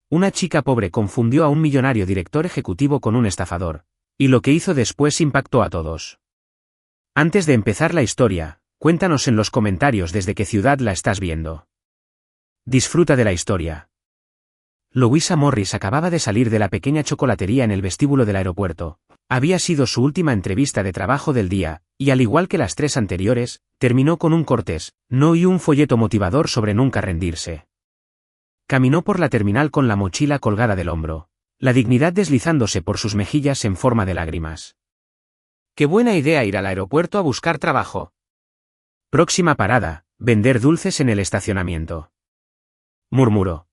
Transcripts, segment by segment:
Una chica pobre confundió a un millonario director ejecutivo con un estafador, y lo que hizo después impactó a todos. Antes de empezar la historia, cuéntanos en los comentarios desde qué ciudad la estás viendo. Disfruta de la historia. Louisa Morris acababa de salir de la pequeña chocolatería en el vestíbulo del aeropuerto. Había sido su última entrevista de trabajo del día, y al igual que las 3 anteriores, terminó con un cortés no y un folleto motivador sobre nunca rendirse. Caminó por la terminal con la mochila colgada del hombro, la dignidad deslizándose por sus mejillas en forma de lágrimas. ¡Qué buena idea ir al aeropuerto a buscar trabajo! Próxima parada, vender dulces en el estacionamiento. Murmuró.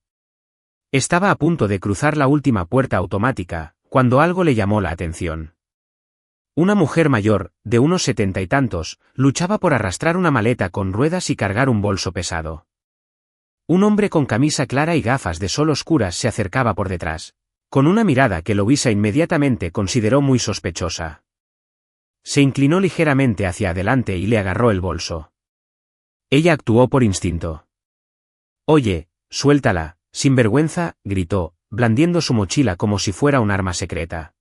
Estaba a punto de cruzar la última puerta automática, cuando algo le llamó la atención. Una mujer mayor, de unos 70 y tantos, luchaba por arrastrar una maleta con ruedas y cargar un bolso pesado. Un hombre con camisa clara y gafas de sol oscuras se acercaba por detrás, con una mirada que Louisa inmediatamente consideró muy sospechosa. Se inclinó ligeramente hacia adelante y le agarró el bolso. Ella actuó por instinto. «Oye, suéltala, sinvergüenza», gritó, blandiendo su mochila como si fuera un arma secreta.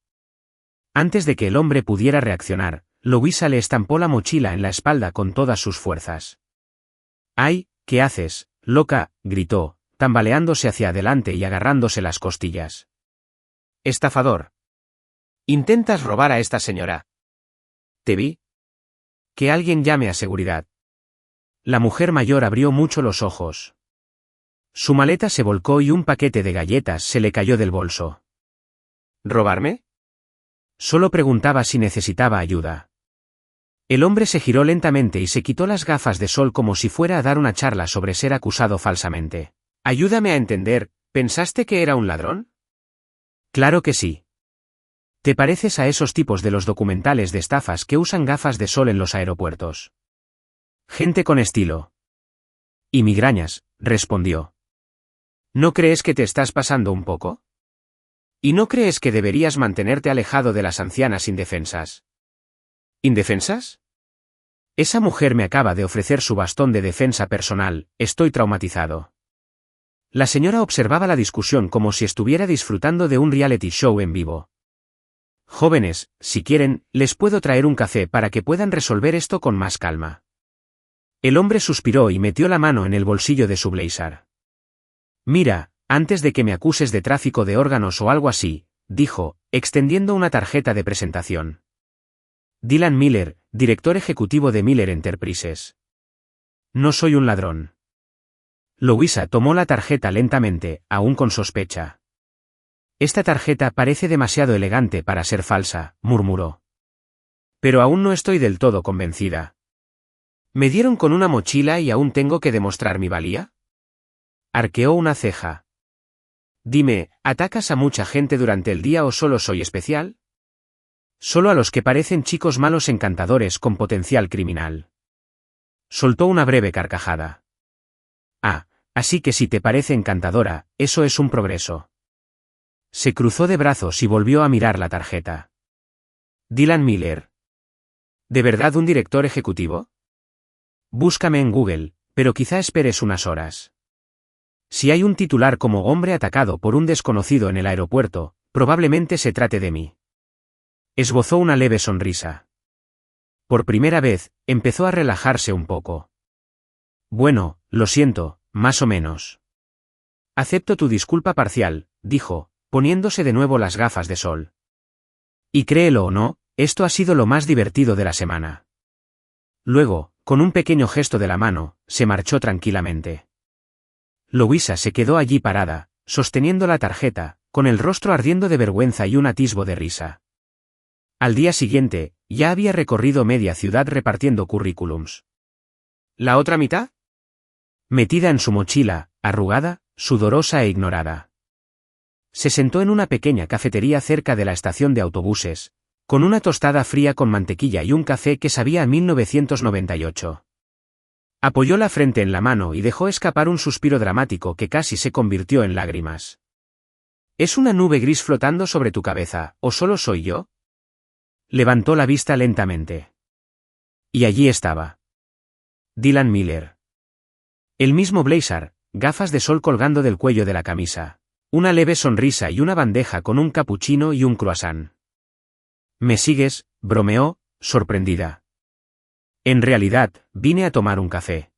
Antes de que el hombre pudiera reaccionar, Louisa le estampó la mochila en la espalda con todas sus fuerzas. «¡Ay, qué haces, loca!», gritó, tambaleándose hacia adelante y agarrándose las costillas. «Estafador. ¿Intentas robar a esta señora? ¿Te vi? Que alguien llame a seguridad». La mujer mayor abrió mucho los ojos. Su maleta se volcó y un paquete de galletas se le cayó del bolso. ¿Robarme? Solo preguntaba si necesitaba ayuda. El hombre se giró lentamente y se quitó las gafas de sol como si fuera a dar una charla sobre ser acusado falsamente. «Ayúdame a entender, ¿pensaste que era un ladrón?» «Claro que sí. ¿Te pareces a esos tipos de los documentales de estafas que usan gafas de sol en los aeropuertos? Gente con estilo». «Y migrañas», respondió. «¿No crees que te estás pasando un poco? ¿Y no crees que deberías mantenerte alejado de las ancianas indefensas?» ¿Indefensas? Esa mujer me acaba de ofrecer su bastón de defensa personal, estoy traumatizado. La señora observaba la discusión como si estuviera disfrutando de un reality show en vivo. «Jóvenes, si quieren, les puedo traer un café para que puedan resolver esto con más calma». El hombre suspiró y metió la mano en el bolsillo de su blazer. «Mira, antes de que me acuses de tráfico de órganos o algo así», dijo, extendiendo una tarjeta de presentación. «Dylan Miller, director ejecutivo de Miller Enterprises. No soy un ladrón». Louisa tomó la tarjeta lentamente, aún con sospecha. «Esta tarjeta parece demasiado elegante para ser falsa», murmuró. «Pero aún no estoy del todo convencida. ¿Me dieron con una mochila y aún tengo que demostrar mi valía?». Arqueó una ceja. «Dime, ¿atacas a mucha gente durante el día o solo soy especial?». «Solo a los que parecen chicos malos encantadores con potencial criminal». Soltó una breve carcajada. «Ah, así que si te parece encantadora, eso es un progreso». Se cruzó de brazos y volvió a mirar la tarjeta. «Dylan Miller. ¿De verdad un director ejecutivo? Búscame en Google, pero quizá esperes unas horas. Si hay un titular como hombre atacado por un desconocido en el aeropuerto, probablemente se trate de mí». Esbozó una leve sonrisa. Por primera vez, empezó a relajarse un poco. «Bueno, lo siento, más o menos. Acepto tu disculpa parcial», dijo, poniéndose de nuevo las gafas de sol. «Y créelo o no, esto ha sido lo más divertido de la semana». Luego, con un pequeño gesto de la mano, se marchó tranquilamente. Louisa se quedó allí parada, sosteniendo la tarjeta, con el rostro ardiendo de vergüenza y un atisbo de risa. Al día siguiente, ya había recorrido media ciudad repartiendo currículums. ¿La otra mitad? Metida en su mochila, arrugada, sudorosa e ignorada. Se sentó en una pequeña cafetería cerca de la estación de autobuses, con una tostada fría con mantequilla y un café que sabía a 1998. Apoyó la frente en la mano y dejó escapar un suspiro dramático que casi se convirtió en lágrimas. ¿Es una nube gris flotando sobre tu cabeza, o solo soy yo? Levantó la vista lentamente. Y allí estaba. Dylan Miller. El mismo blazer, gafas de sol colgando del cuello de la camisa. Una leve sonrisa y una bandeja con un capuchino y un croissant. ¿Me sigues?, bromeó, sorprendida. En realidad, vine a tomar un café.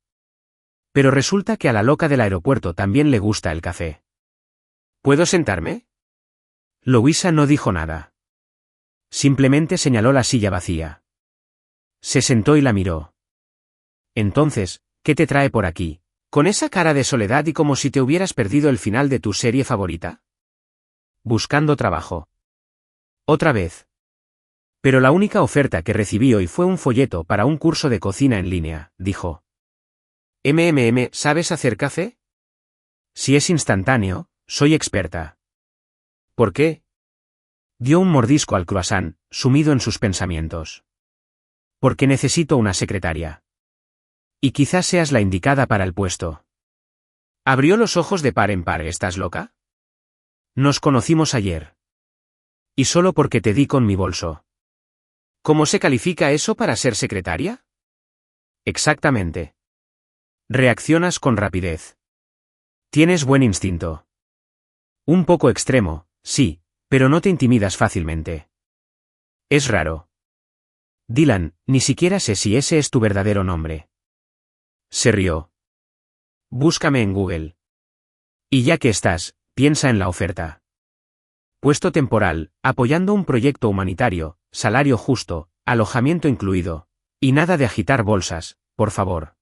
Pero resulta que a la loca del aeropuerto también le gusta el café. ¿Puedo sentarme? Louisa no dijo nada. Simplemente señaló la silla vacía. Se sentó y la miró. Entonces, ¿qué te trae por aquí? ¿Con esa cara de soledad y como si te hubieras perdido el final de tu serie favorita? Buscando trabajo. Otra vez. Pero la única oferta que recibí hoy fue un folleto para un curso de cocina en línea, dijo. ¿Sabes hacer café? Si es instantáneo, soy experta. ¿Por qué? Dio un mordisco al croissant, sumido en sus pensamientos. Porque necesito una secretaria. Y quizás seas la indicada para el puesto. Abrió los ojos de par en par. ¿Estás loca? Nos conocimos ayer. Y solo porque te di con mi bolso. ¿Cómo se califica eso para ser secretaria? Exactamente. Reaccionas con rapidez. Tienes buen instinto. Un poco extremo, sí, pero no te intimidas fácilmente. Es raro. Dylan, ni siquiera sé si ese es tu verdadero nombre. Se rió. Búscame en Google. Y ya que estás, piensa en la oferta. Puesto temporal, apoyando un proyecto humanitario, salario justo, alojamiento incluido. Y nada de agitar bolsas, por favor.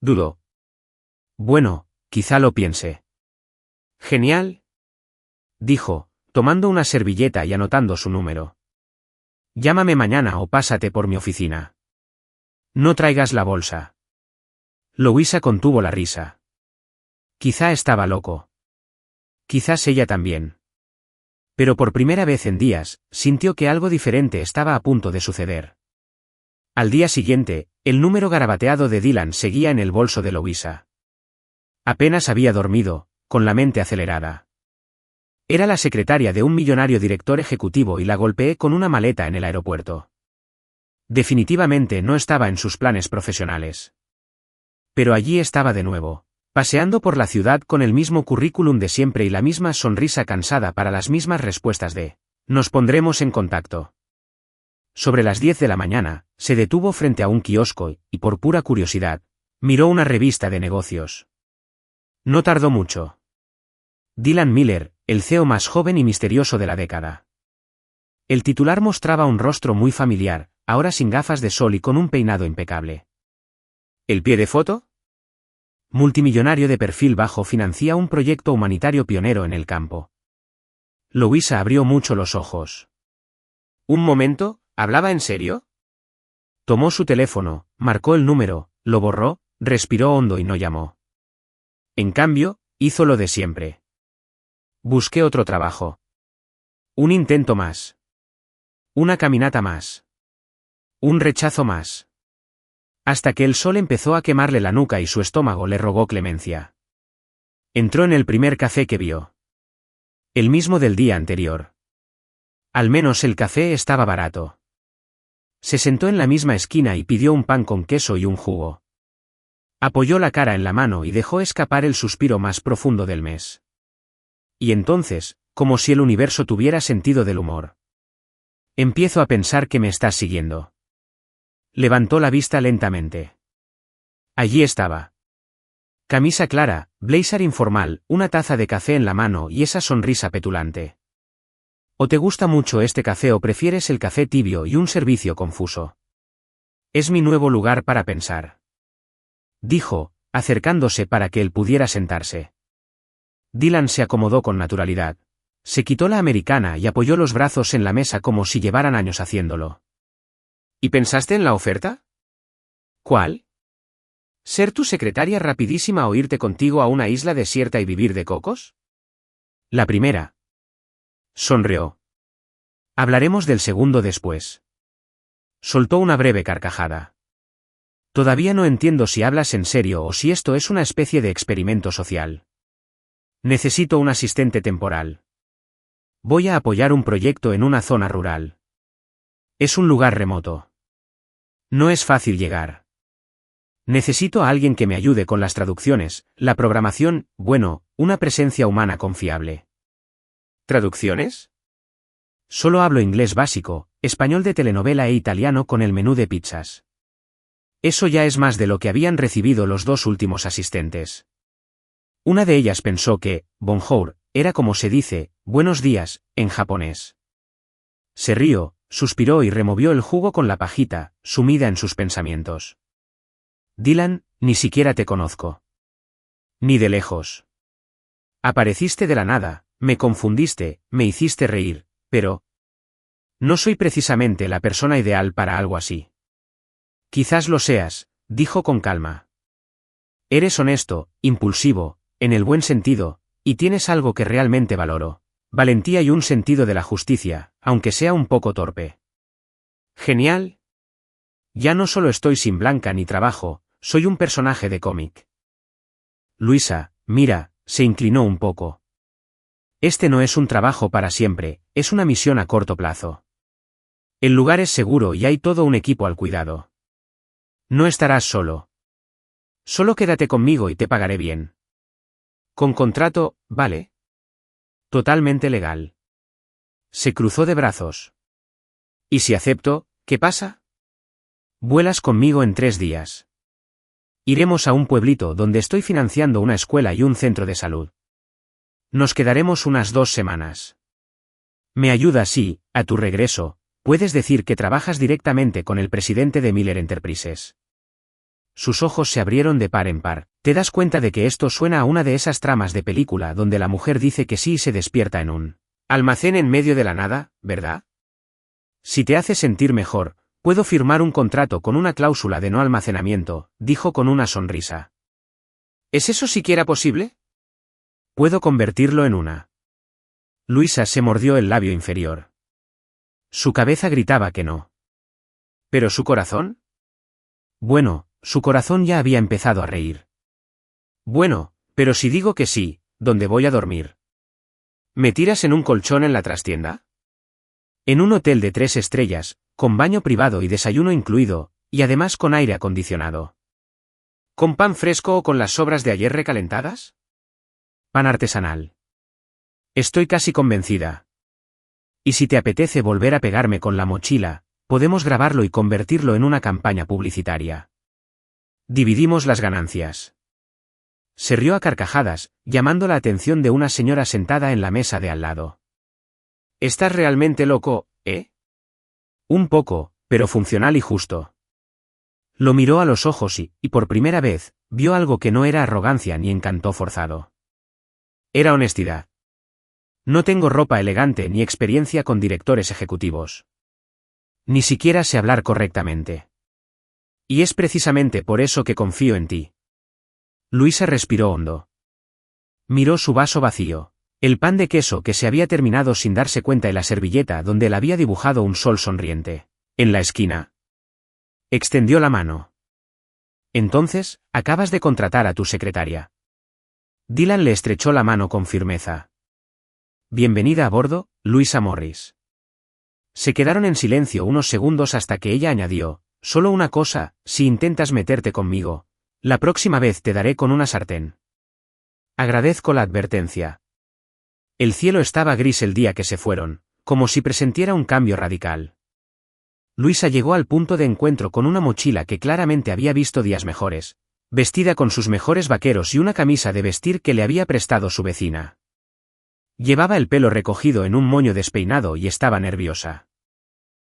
Dudó. Bueno, quizá lo piense. Genial. Dijo, tomando una servilleta y anotando su número. Llámame mañana o pásate por mi oficina. No traigas la bolsa. Louisa contuvo la risa. Quizá estaba loco. Quizás ella también. Pero por primera vez en días, sintió que algo diferente estaba a punto de suceder. Al día siguiente, el número garabateado de Dylan seguía en el bolso de Louisa. Apenas había dormido, con la mente acelerada. Era la secretaria de un millonario director ejecutivo y la golpeé con una maleta en el aeropuerto. Definitivamente no estaba en sus planes profesionales. Pero allí estaba de nuevo, paseando por la ciudad con el mismo currículum de siempre y la misma sonrisa cansada para las mismas respuestas de «Nos pondremos en contacto». Sobre las 10 de la mañana, se detuvo frente a un kiosco y, por pura curiosidad, miró una revista de negocios. No tardó mucho. Dylan Miller, el CEO más joven y misterioso de la década. El titular mostraba un rostro muy familiar, ahora sin gafas de sol y con un peinado impecable. ¿El pie de foto? Multimillonario de perfil bajo financia un proyecto humanitario pionero en el campo. Louisa abrió mucho los ojos. Un momento, ¿hablaba en serio? Tomó su teléfono, marcó el número, lo borró, respiró hondo y no llamó. En cambio, hizo lo de siempre. Busqué otro trabajo. Un intento más. Una caminata más. Un rechazo más. Hasta que el sol empezó a quemarle la nuca y su estómago le rogó clemencia. Entró en el primer café que vio. El mismo del día anterior. Al menos el café estaba barato. Se sentó en la misma esquina y pidió un pan con queso y un jugo. Apoyó la cara en la mano y dejó escapar el suspiro más profundo del mes. Y entonces, como si el universo tuviera sentido del humor. Empiezo a pensar que me estás siguiendo. Levantó la vista lentamente. Allí estaba. Camisa clara, blazer informal, una taza de café en la mano y esa sonrisa petulante. ¿O te gusta mucho este café o prefieres el café tibio y un servicio confuso? Es mi nuevo lugar para pensar. Dijo, acercándose para que él pudiera sentarse. Dylan se acomodó con naturalidad. Se quitó la americana y apoyó los brazos en la mesa como si llevaran años haciéndolo. ¿Y pensaste en la oferta? ¿Cuál? ¿Ser tu secretaria rapidísima o irte contigo a una isla desierta y vivir de cocos? La primera. Sonrió. Hablaremos del segundo después. Soltó una breve carcajada. Todavía no entiendo si hablas en serio o si esto es una especie de experimento social. Necesito un asistente temporal. Voy a apoyar un proyecto en una zona rural. Es un lugar remoto. No es fácil llegar. Necesito a alguien que me ayude con las traducciones, la programación, bueno, una presencia humana confiable. ¿Traducciones? Solo hablo inglés básico, español de telenovela e italiano con el menú de pizzas. Eso ya es más de lo que habían recibido los dos últimos asistentes. Una de ellas pensó que, bonjour, era como se dice, buenos días, en japonés. Se rió, suspiró y removió el jugo con la pajita, sumida en sus pensamientos. Dylan, ni siquiera te conozco. Ni de lejos. Apareciste de la nada, me confundiste, me hiciste reír, pero... no soy precisamente la persona ideal para algo así. Quizás lo seas, dijo con calma. Eres honesto, impulsivo, en el buen sentido, y tienes algo que realmente valoro. Valentía y un sentido de la justicia, aunque sea un poco torpe. Genial. Ya no solo estoy sin Blanca ni trabajo, soy un personaje de cómic. Luisa, mira, se inclinó un poco. Este no es un trabajo para siempre, es una misión a corto plazo. El lugar es seguro y hay todo un equipo al cuidado. No estarás solo. Solo quédate conmigo y te pagaré bien. Con contrato, ¿vale? Totalmente legal. Se cruzó de brazos. ¿Y si acepto, qué pasa? Vuelas conmigo en 3 días. Iremos a un pueblito donde estoy financiando una escuela y un centro de salud. Nos quedaremos unas 2 semanas. Me ayudas y, a tu regreso, puedes decir que trabajas directamente con el presidente de Miller Enterprises. Sus ojos se abrieron de par en par. Te das cuenta de que esto suena a una de esas tramas de película donde la mujer dice que sí y se despierta en un almacén en medio de la nada, ¿verdad? Si te hace sentir mejor, puedo firmar un contrato con una cláusula de no almacenamiento, dijo con una sonrisa. ¿Es eso siquiera posible? Puedo convertirlo en una. Luisa se mordió el labio inferior. Su cabeza gritaba que no. ¿Pero su corazón? Bueno, su corazón ya había empezado a reír. Bueno, pero si digo que sí, ¿dónde voy a dormir? ¿Me tiras en un colchón en la trastienda? En un hotel de 3 estrellas, con baño privado y desayuno incluido, y además con aire acondicionado. ¿Con pan fresco o con las sobras de ayer recalentadas? Pan artesanal. Estoy casi convencida. Y si te apetece volver a pegarme con la mochila, podemos grabarlo y convertirlo en una campaña publicitaria. Dividimos las ganancias. Se rió a carcajadas, llamando la atención de una señora sentada en la mesa de al lado. Estás realmente loco, ¿eh? Un poco, pero funcional y justo. Lo miró a los ojos y, por primera vez, vio algo que no era arrogancia ni encanto forzado. Era honestidad. No tengo ropa elegante ni experiencia con directores ejecutivos. Ni siquiera sé hablar correctamente. Y es precisamente por eso que confío en ti. Luisa respiró hondo. Miró su vaso vacío, el pan de queso que se había terminado sin darse cuenta y la servilleta donde él había dibujado un sol sonriente, en la esquina. Extendió la mano. Entonces, acabas de contratar a tu secretaria. Dylan le estrechó la mano con firmeza. Bienvenida a bordo, Luisa Morris. Se quedaron en silencio unos segundos hasta que ella añadió, solo una cosa, si intentas meterte conmigo, la próxima vez te daré con una sartén. Agradezco la advertencia. El cielo estaba gris el día que se fueron, como si presentiera un cambio radical. Luisa llegó al punto de encuentro con una mochila que claramente había visto días mejores, vestida con sus mejores vaqueros y una camisa de vestir que le había prestado su vecina. Llevaba el pelo recogido en un moño despeinado y estaba nerviosa.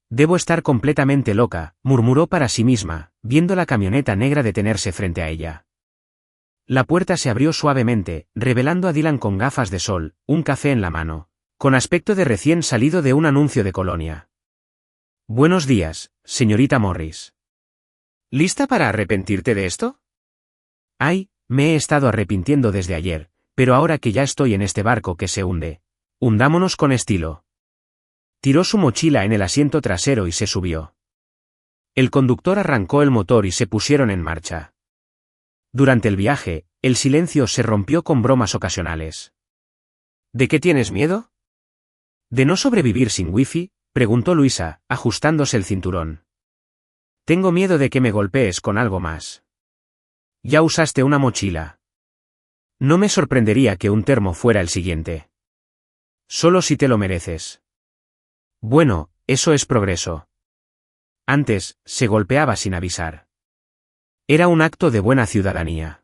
Debo estar completamente loca, murmuró para sí misma, viendo la camioneta negra detenerse frente a ella. La puerta se abrió suavemente, revelando a Dylan con gafas de sol, un café en la mano, con aspecto de recién salido de un anuncio de colonia. Buenos días, señorita Morris. ¿Lista para arrepentirte de esto? Ay, me he estado arrepintiendo desde ayer, pero ahora que ya estoy en este barco que se hunde, hundámonos con estilo. Tiró su mochila en el asiento trasero y se subió. El conductor arrancó el motor y se pusieron en marcha. Durante el viaje, el silencio se rompió con bromas ocasionales. ¿De qué tienes miedo? ¿De no sobrevivir sin wifi?, preguntó Luisa, ajustándose el cinturón. Tengo miedo de que me golpees con algo más. Ya usaste una mochila. No me sorprendería que un termo fuera el siguiente. Solo si te lo mereces. Bueno, eso es progreso. Antes, se golpeaba sin avisar. Era un acto de buena ciudadanía.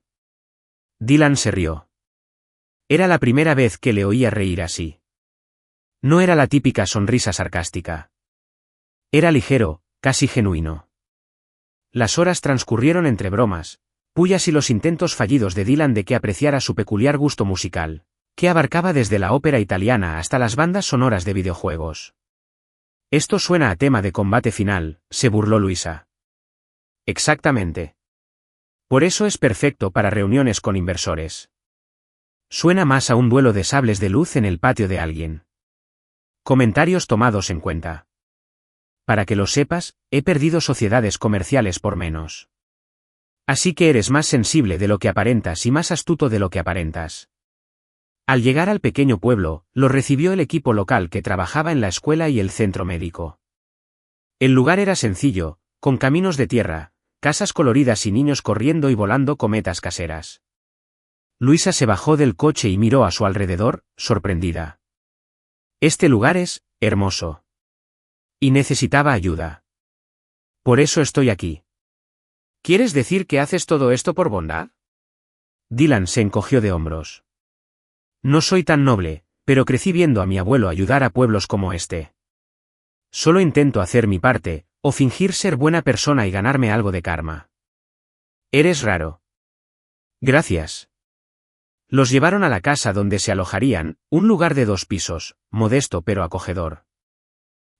Dylan se rió. Era la primera vez que le oía reír así. No era la típica sonrisa sarcástica. Era ligero, casi genuino. Las horas transcurrieron entre bromas, pullas y los intentos fallidos de Dylan de que apreciara su peculiar gusto musical, que abarcaba desde la ópera italiana hasta las bandas sonoras de videojuegos. Esto suena a tema de combate final, se burló Luisa. Exactamente. Por eso es perfecto para reuniones con inversores. Suena más a un duelo de sables de luz en el patio de alguien. Comentarios tomados en cuenta. Para que lo sepas, he perdido sociedades comerciales por menos. Así que eres más sensible de lo que aparentas y más astuto de lo que aparentas. Al llegar al pequeño pueblo, lo recibió el equipo local que trabajaba en la escuela y el centro médico. El lugar era sencillo, con caminos de tierra, casas coloridas y niños corriendo y volando cometas caseras. Luisa se bajó del coche y miró a su alrededor, sorprendida. Este lugar es hermoso. Y necesitaba ayuda. Por eso estoy aquí. ¿Quieres decir que haces todo esto por bondad? Dylan se encogió de hombros. No soy tan noble, pero crecí viendo a mi abuelo ayudar a pueblos como este. Solo intento hacer mi parte, o fingir ser buena persona y ganarme algo de karma. Eres raro. Gracias. Los llevaron a la casa donde se alojarían, un lugar de 2 pisos, modesto pero acogedor.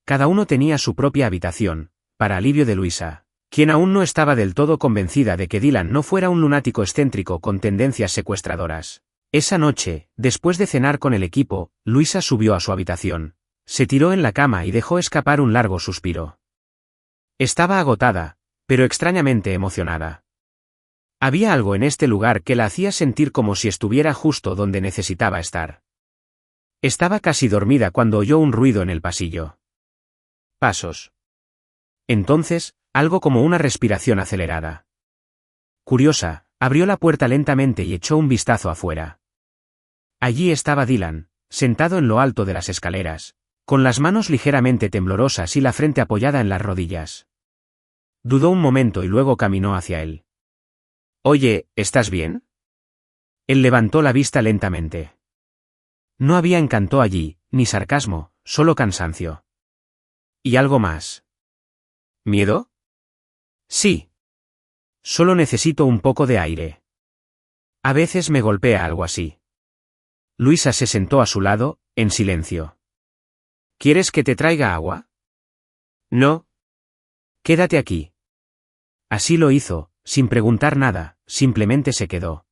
Cada uno tenía su propia habitación, para alivio de Luisa, quien aún no estaba del todo convencida de que Dylan no fuera un lunático excéntrico con tendencias secuestradoras. Esa noche, después de cenar con el equipo, Luisa subió a su habitación, se tiró en la cama y dejó escapar un largo suspiro. Estaba agotada, pero extrañamente emocionada. Había algo en este lugar que la hacía sentir como si estuviera justo donde necesitaba estar. Estaba casi dormida cuando oyó un ruido en el pasillo. Pasos. Entonces, algo como una respiración acelerada. Curiosa, abrió la puerta lentamente y echó un vistazo afuera. Allí estaba Dylan, sentado en lo alto de las escaleras, con las manos ligeramente temblorosas y la frente apoyada en las rodillas. Dudó un momento y luego caminó hacia él. Oye, ¿estás bien? Él levantó la vista lentamente. No había encanto allí, ni sarcasmo, solo cansancio. ¿Y algo más? ¿Miedo? Sí. Solo necesito un poco de aire. A veces me golpea algo así. Luisa se sentó a su lado, en silencio. ¿Quieres que te traiga agua? No. Quédate aquí. Así lo hizo, sin preguntar nada, simplemente se quedó.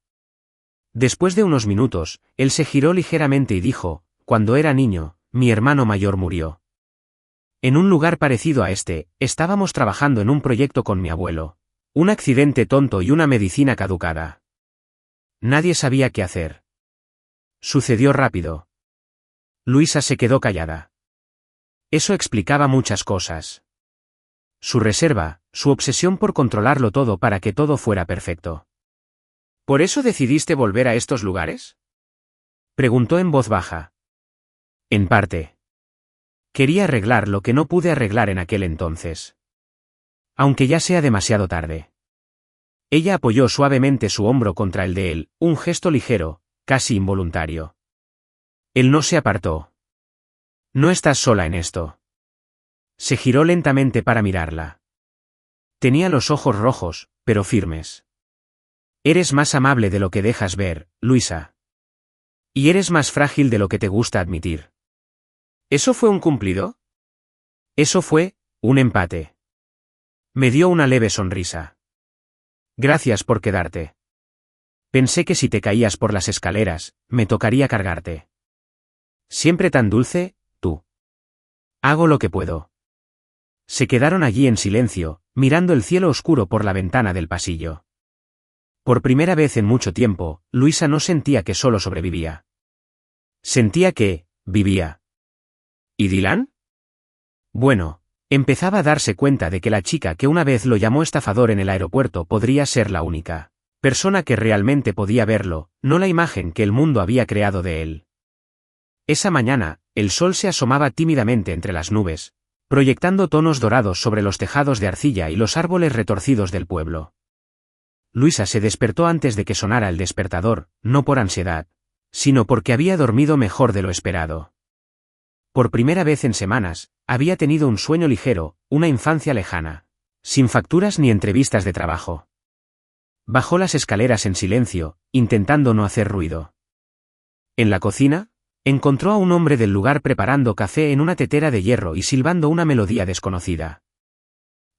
Después de unos minutos, él se giró ligeramente y dijo, cuando era niño, mi hermano mayor murió. En un lugar parecido a este, estábamos trabajando en un proyecto con mi abuelo. Un accidente tonto y una medicina caducada. Nadie sabía qué hacer. Sucedió rápido. Luisa se quedó callada. Eso explicaba muchas cosas. Su reserva, su obsesión por controlarlo todo para que todo fuera perfecto. ¿Por eso decidiste volver a estos lugares? Preguntó en voz baja. En parte. Quería arreglar lo que no pude arreglar en aquel entonces. Aunque ya sea demasiado tarde. Ella apoyó suavemente su hombro contra el de él, un gesto ligero, casi involuntario. Él no se apartó. No estás sola en esto. Se giró lentamente para mirarla. Tenía los ojos rojos, pero firmes. Eres más amable de lo que dejas ver, Luisa. Y eres más frágil de lo que te gusta admitir. ¿Eso fue un cumplido? Eso fue un empate. Me dio una leve sonrisa. Gracias por quedarte. Pensé que si te caías por las escaleras, me tocaría cargarte. Siempre tan dulce, tú. Hago lo que puedo. Se quedaron allí en silencio, mirando el cielo oscuro por la ventana del pasillo. Por primera vez en mucho tiempo, Luisa no sentía que solo sobrevivía. Sentía que, vivía. ¿Y Dylan? Bueno, empezaba a darse cuenta de que la chica que una vez lo llamó estafador en el aeropuerto podría ser la única Persona que realmente podía verlo, no la imagen que el mundo había creado de él. Esa mañana, el sol se asomaba tímidamente entre las nubes, proyectando tonos dorados sobre los tejados de arcilla y los árboles retorcidos del pueblo. Luisa se despertó antes de que sonara el despertador, no por ansiedad, sino porque había dormido mejor de lo esperado. Por primera vez en semanas, había tenido un sueño ligero, una infancia lejana, sin facturas ni entrevistas de trabajo. Bajó las escaleras en silencio, intentando no hacer ruido. En la cocina, encontró a un hombre del lugar preparando café en una tetera de hierro y silbando una melodía desconocida.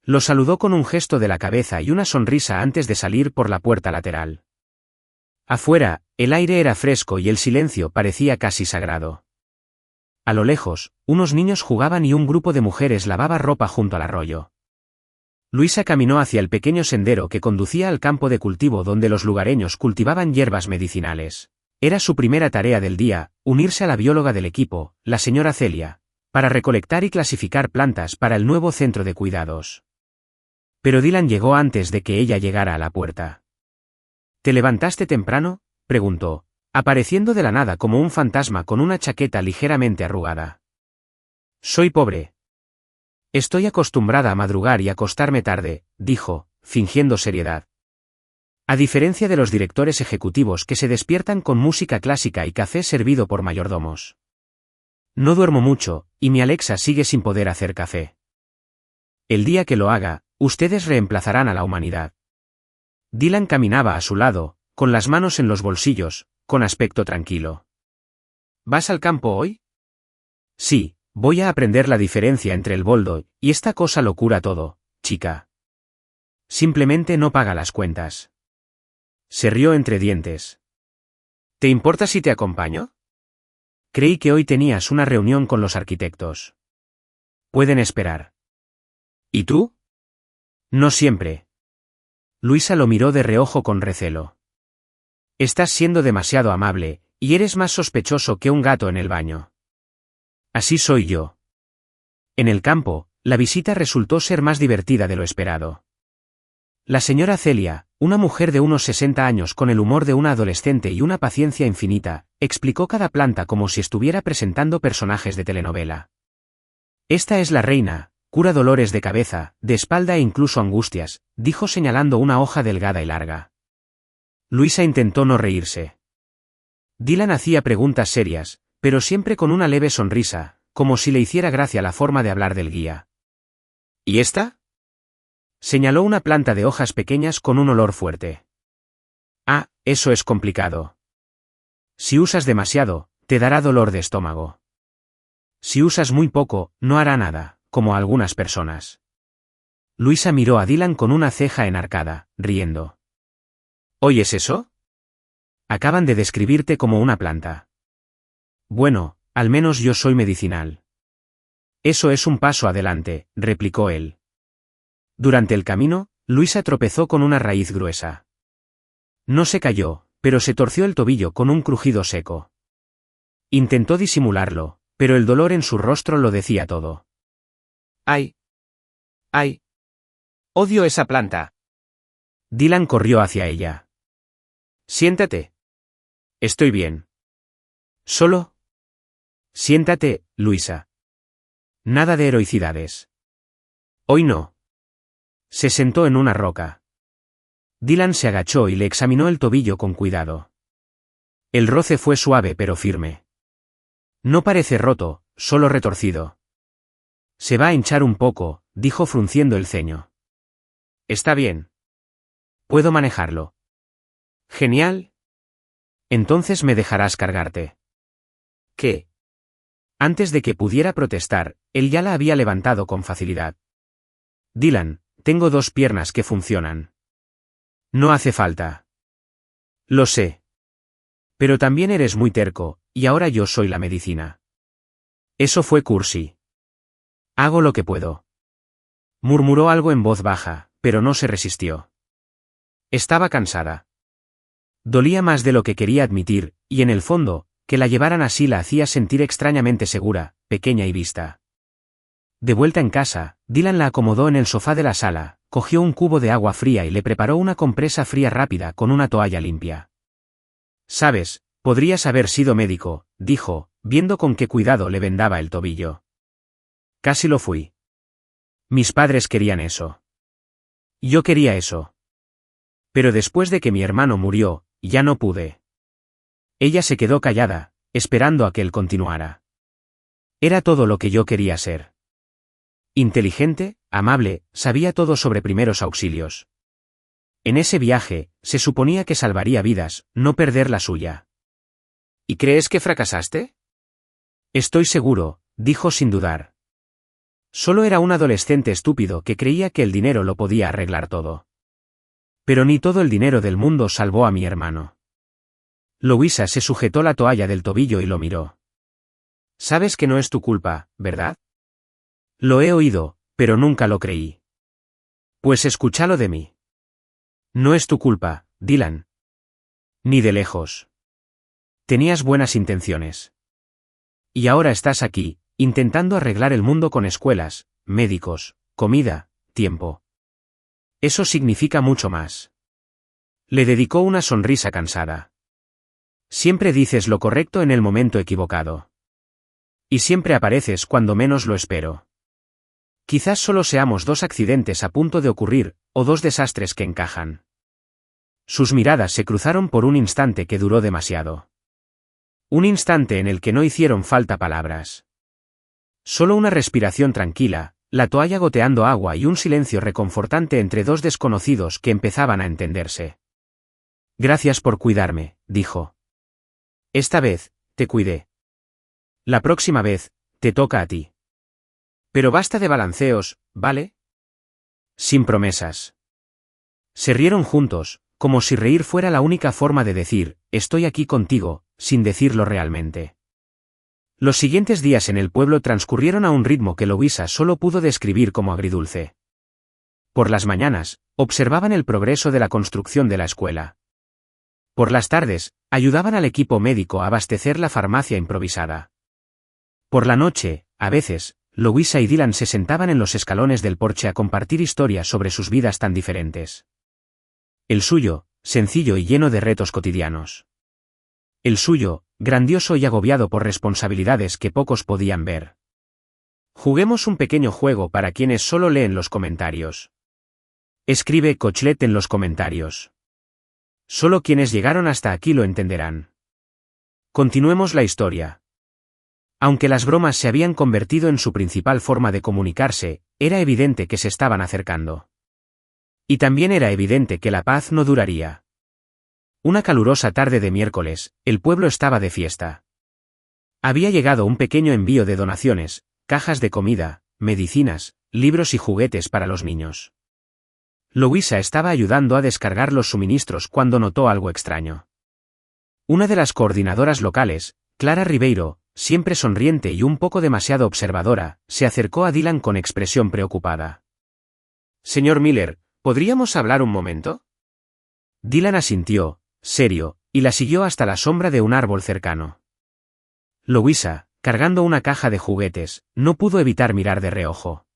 Lo saludó con un gesto de la cabeza y una sonrisa antes de salir por la puerta lateral. Afuera, el aire era fresco y el silencio parecía casi sagrado. A lo lejos, unos niños jugaban y un grupo de mujeres lavaba ropa junto al arroyo. Luisa caminó hacia el pequeño sendero que conducía al campo de cultivo donde los lugareños cultivaban hierbas medicinales. Era su primera tarea del día, unirse a la bióloga del equipo, la señora Celia, para recolectar y clasificar plantas para el nuevo centro de cuidados. Pero Dylan llegó antes de que ella llegara a la puerta. ¿Te levantaste temprano?, preguntó, apareciendo de la nada como un fantasma con una chaqueta ligeramente arrugada. Soy pobre. Estoy acostumbrada a madrugar y acostarme tarde, dijo, fingiendo seriedad. A diferencia de los directores ejecutivos que se despiertan con música clásica y café servido por mayordomos. No duermo mucho, y mi Alexa sigue sin poder hacer café. El día que lo haga, ustedes reemplazarán a la humanidad. Dylan caminaba a su lado, con las manos en los bolsillos, con aspecto tranquilo. ¿Vas al campo hoy? Sí, voy a aprender la diferencia entre el boldo y esta cosa lo cura todo, chica. Simplemente no paga las cuentas. Se rió entre dientes. ¿Te importa si te acompaño? Creí que hoy tenías una reunión con los arquitectos. Pueden esperar. ¿Y tú? No siempre. Luisa lo miró de reojo con recelo. Estás siendo demasiado amable, y eres más sospechoso que un gato en el baño. Así soy yo. En el campo, la visita resultó ser más divertida de lo esperado. La señora Celia, una mujer de unos 60 años con el humor de una adolescente y una paciencia infinita, explicó cada planta como si estuviera presentando personajes de telenovela. Esta es la reina, cura dolores de cabeza, de espalda e incluso angustias, dijo señalando una hoja delgada y larga. Luisa intentó no reírse. Dylan hacía preguntas serias, pero siempre con una leve sonrisa, como si le hiciera gracia la forma de hablar del guía. ¿Y esta? Señaló una planta de hojas pequeñas con un olor fuerte. Ah, eso es complicado. Si usas demasiado, te dará dolor de estómago. Si usas muy poco, no hará nada, como algunas personas. Luisa miró a Dylan con una ceja enarcada, riendo. ¿Oyes eso? Acaban de describirte como una planta. Bueno, al menos yo soy medicinal. Eso es un paso adelante, replicó él. Durante el camino, Luisa tropezó con una raíz gruesa. No se cayó, pero se torció el tobillo con un crujido seco. Intentó disimularlo, pero el dolor en su rostro lo decía todo. ¡Ay! ¡Ay! ¡Odio esa planta! Dylan corrió hacia ella. Siéntate. Estoy bien. ¿Solo? Siéntate, Luisa. Nada de heroicidades. Hoy no. Se sentó en una roca. Dylan se agachó y le examinó el tobillo con cuidado. El roce fue suave pero firme. No parece roto, solo retorcido. Se va a hinchar un poco, dijo frunciendo el ceño. Está bien. Puedo manejarlo. Genial. Entonces me dejarás cargarte. ¿Qué? Antes de que pudiera protestar, él ya la había levantado con facilidad. Dylan, tengo 2 piernas que funcionan. No hace falta. Lo sé. Pero también eres muy terco, y ahora yo soy la medicina. Eso fue cursi. Hago lo que puedo. Murmuró algo en voz baja, pero no se resistió. Estaba cansada. Dolía más de lo que quería admitir, y en el fondo, que la llevaran así la hacía sentir extrañamente segura, pequeña y vista. De vuelta en casa, Dylan la acomodó en el sofá de la sala, cogió un cubo de agua fría y le preparó una compresa fría rápida con una toalla limpia. «Sabes, podrías haber sido médico», dijo, viendo con qué cuidado le vendaba el tobillo. «Casi lo fui. Mis padres querían eso. Yo quería eso. Pero después de que mi hermano murió, ya no pude». Ella se quedó callada, esperando a que él continuara. «Era todo lo que yo quería ser. Inteligente, amable, sabía todo sobre primeros auxilios. En ese viaje, se suponía que salvaría vidas, no perder la suya». «¿Y crees que fracasaste?» «Estoy seguro», dijo sin dudar. «Solo era un adolescente estúpido que creía que el dinero lo podía arreglar todo. Pero ni todo el dinero del mundo salvó a mi hermano». Louisa se sujetó la toalla del tobillo y lo miró. «Sabes que no es tu culpa, ¿verdad?» «Lo he oído, pero nunca lo creí». «Pues escúchalo de mí. No es tu culpa, Dylan. Ni de lejos. Tenías buenas intenciones. Y ahora estás aquí, intentando arreglar el mundo con escuelas, médicos, comida, tiempo. Eso significa mucho más». Le dedicó una sonrisa cansada. «Siempre dices lo correcto en el momento equivocado. Y siempre apareces cuando menos lo espero. Quizás solo seamos dos accidentes a punto de ocurrir, o dos desastres que encajan». Sus miradas se cruzaron por un instante que duró demasiado. Un instante en el que no hicieron falta palabras. Solo una respiración tranquila, la toalla goteando agua y un silencio reconfortante entre dos desconocidos que empezaban a entenderse. «Gracias por cuidarme», dijo. «Esta vez, te cuidé. La próxima vez, te toca a ti. Pero basta de balanceos, ¿vale?» Sin promesas. Se rieron juntos, como si reír fuera la única forma de decir, «estoy aquí contigo», sin decirlo realmente. Los siguientes días en el pueblo transcurrieron a un ritmo que Louisa solo pudo describir como agridulce. Por las mañanas, observaban el progreso de la construcción de la escuela. Por las tardes, ayudaban al equipo médico a abastecer la farmacia improvisada. Por la noche, a veces, Louisa y Dylan se sentaban en los escalones del porche a compartir historias sobre sus vidas tan diferentes. El suyo, sencillo y lleno de retos cotidianos. El suyo, grandioso y agobiado por responsabilidades que pocos podían ver. Juguemos un pequeño juego para quienes solo leen los comentarios. Escribe Cochlet en los comentarios. Solo quienes llegaron hasta aquí lo entenderán. Continuemos la historia. Aunque las bromas se habían convertido en su principal forma de comunicarse, era evidente que se estaban acercando. Y también era evidente que la paz no duraría. Una calurosa tarde de miércoles, el pueblo estaba de fiesta. Había llegado un pequeño envío de donaciones, cajas de comida, medicinas, libros y juguetes para los niños. Louisa estaba ayudando a descargar los suministros cuando notó algo extraño. Una de las coordinadoras locales, Clara Ribeiro, siempre sonriente y un poco demasiado observadora, se acercó a Dylan con expresión preocupada. «Señor Miller, ¿podríamos hablar un momento?» Dylan asintió, serio, y la siguió hasta la sombra de un árbol cercano. Louisa, cargando una caja de juguetes, no pudo evitar mirar de reojo.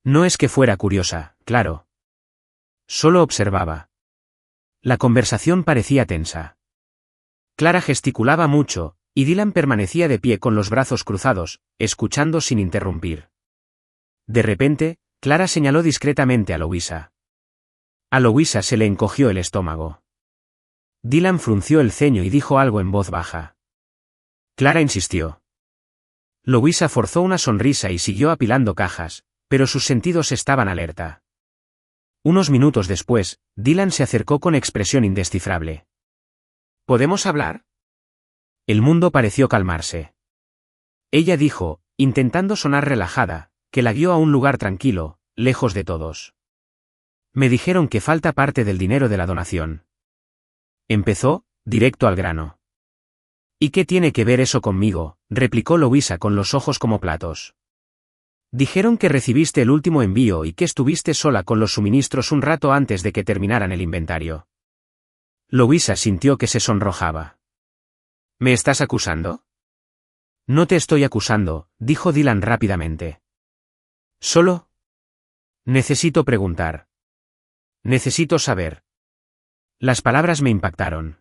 No es que fuera curiosa, claro. Solo observaba. La conversación parecía tensa. Clara gesticulaba mucho, y Dylan permanecía de pie con los brazos cruzados, escuchando sin interrumpir. De repente, Clara señaló discretamente a Louisa. A Louisa se le encogió el estómago. Dylan frunció el ceño y dijo algo en voz baja. Clara insistió. Louisa forzó una sonrisa y siguió apilando cajas, pero sus sentidos estaban alerta. Unos minutos después, Dylan se acercó con expresión indescifrable. ¿Podemos hablar? El mundo pareció calmarse. Ella dijo, intentando sonar relajada, que la guió a un lugar tranquilo, lejos de todos. Me dijeron que falta parte del dinero de la donación. Empezó, directo al grano. ¿Y qué tiene que ver eso conmigo?, replicó Louisa con los ojos como platos. Dijeron que recibiste el último envío y que estuviste sola con los suministros un rato antes de que terminaran el inventario. Louisa sintió que se sonrojaba. ¿Me estás acusando? No te estoy acusando, dijo Dylan rápidamente. Solo. Necesito preguntar. Necesito saber. Las palabras me impactaron.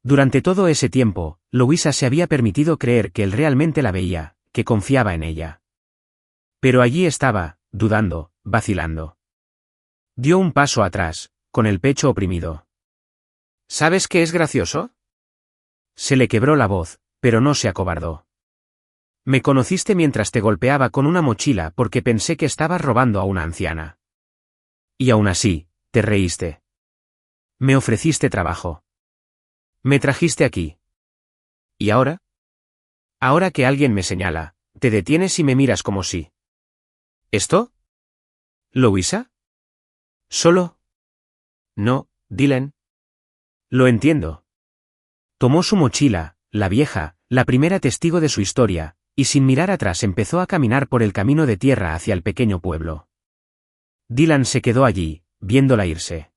Durante todo ese tiempo, Louisa se había permitido creer que él realmente la veía, que confiaba en ella. Pero allí estaba, dudando, vacilando. Dio un paso atrás, con el pecho oprimido. ¿Sabes qué es gracioso? Se le quebró la voz, pero no se acobardó. Me conociste mientras te golpeaba con una mochila porque pensé que estabas robando a una anciana. Y aún así, te reíste. Me ofreciste trabajo. Me trajiste aquí. ¿Y ahora? Ahora que alguien me señala, te detienes y me miras como si. ¿Esto? ¿Louisa? ¿Solo? No, Dylan. Lo entiendo. Tomó su mochila, la vieja, la primera testigo de su historia, y sin mirar atrás empezó a caminar por el camino de tierra hacia el pequeño pueblo. Dylan se quedó allí, viéndola irse.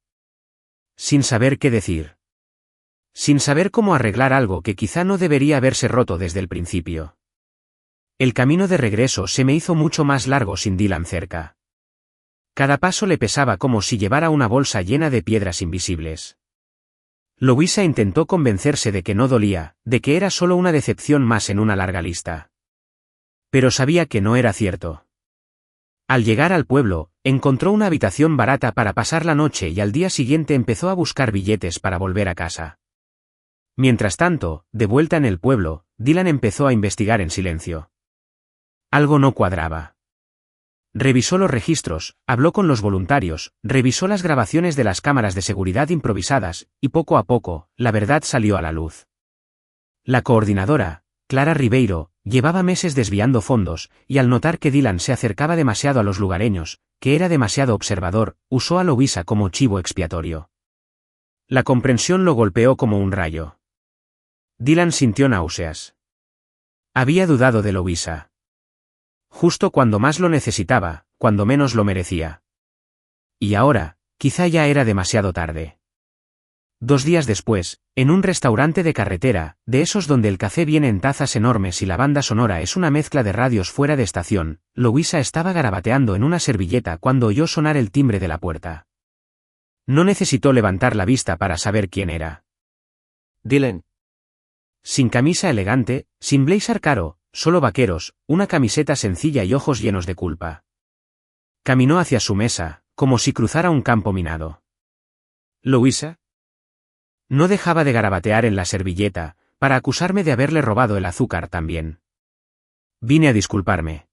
Sin saber qué decir. Sin saber cómo arreglar algo que quizá no debería haberse roto desde el principio. El camino de regreso se me hizo mucho más largo sin Dylan cerca. Cada paso le pesaba como si llevara una bolsa llena de piedras invisibles. Louisa intentó convencerse de que no dolía, de que era solo una decepción más en una larga lista. Pero sabía que no era cierto. Al llegar al pueblo, encontró una habitación barata para pasar la noche y al día siguiente empezó a buscar billetes para volver a casa. Mientras tanto, de vuelta en el pueblo, Dylan empezó a investigar en silencio. Algo no cuadraba. Revisó los registros, habló con los voluntarios, revisó las grabaciones de las cámaras de seguridad improvisadas, y poco a poco, la verdad salió a la luz. La coordinadora, Clara Ribeiro, llevaba meses desviando fondos, y al notar que Dylan se acercaba demasiado a los lugareños, que era demasiado observador, usó a Louisa como chivo expiatorio. La comprensión lo golpeó como un rayo. Dylan sintió náuseas. Había dudado de Louisa. Justo cuando más lo necesitaba, cuando menos lo merecía. Y ahora, quizá ya era demasiado tarde. 2 días después, en un restaurante de carretera, de esos donde el café viene en tazas enormes y la banda sonora es una mezcla de radios fuera de estación, Louisa estaba garabateando en una servilleta cuando oyó sonar el timbre de la puerta. No necesitó levantar la vista para saber quién era. Dylan. Sin camisa elegante, sin blazer caro, solo vaqueros, una camiseta sencilla y ojos llenos de culpa. Caminó hacia su mesa, como si cruzara un campo minado. ¿Louisa? No dejaba de garabatear en la servilleta, para acusarme de haberle robado el azúcar también. Vine a disculparme.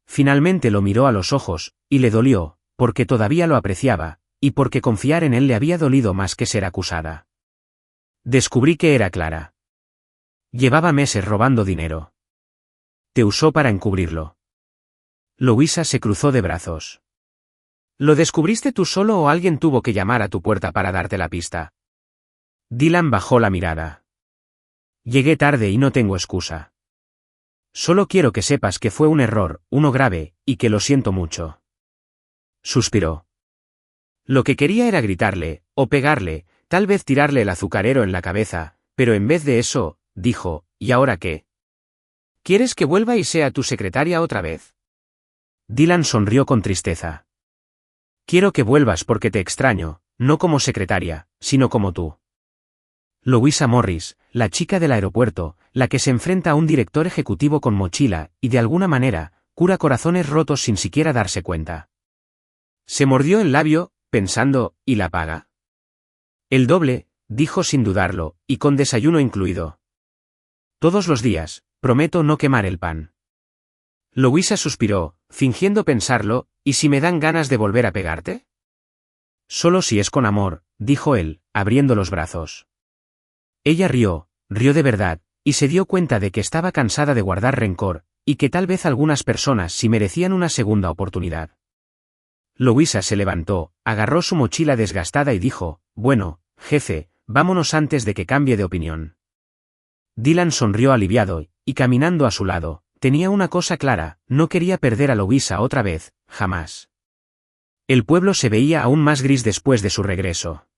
Finalmente lo miró a los ojos, y le dolió, porque todavía lo apreciaba, y porque confiar en él le había dolido más que ser acusada. Descubrí que era Clara. Llevaba meses robando dinero. Te usó para encubrirlo. Louisa se cruzó de brazos. ¿Lo descubriste tú solo o alguien tuvo que llamar a tu puerta para darte la pista? Dylan bajó la mirada. Llegué tarde y no tengo excusa. Solo quiero que sepas que fue un error, uno grave, y que lo siento mucho. Suspiró. Lo que quería era gritarle, o pegarle, tal vez tirarle el azucarero en la cabeza, pero en vez de eso, dijo, ¿y ahora qué? ¿Quieres que vuelva y sea tu secretaria otra vez? Dylan sonrió con tristeza. Quiero que vuelvas porque te extraño, no como secretaria, sino como tú. Louisa Morris, la chica del aeropuerto, la que se enfrenta a un director ejecutivo con mochila, y de alguna manera, cura corazones rotos sin siquiera darse cuenta. Se mordió el labio, pensando, ¿y la paga? El doble, dijo sin dudarlo, y con desayuno incluido. Todos los días, prometo no quemar el pan. Louisa suspiró, fingiendo pensarlo, ¿y si me dan ganas de volver a pegarte? Solo si es con amor, dijo él, abriendo los brazos. Ella rió de verdad, y se dio cuenta de que estaba cansada de guardar rencor, y que tal vez algunas personas sí merecían una segunda oportunidad. Louisa se levantó, agarró su mochila desgastada y dijo, bueno, jefe, vámonos antes de que cambie de opinión. Dylan sonrió aliviado, y caminando a su lado, tenía una cosa clara, no quería perder a Louisa otra vez, jamás. El pueblo se veía aún más gris después de su regreso.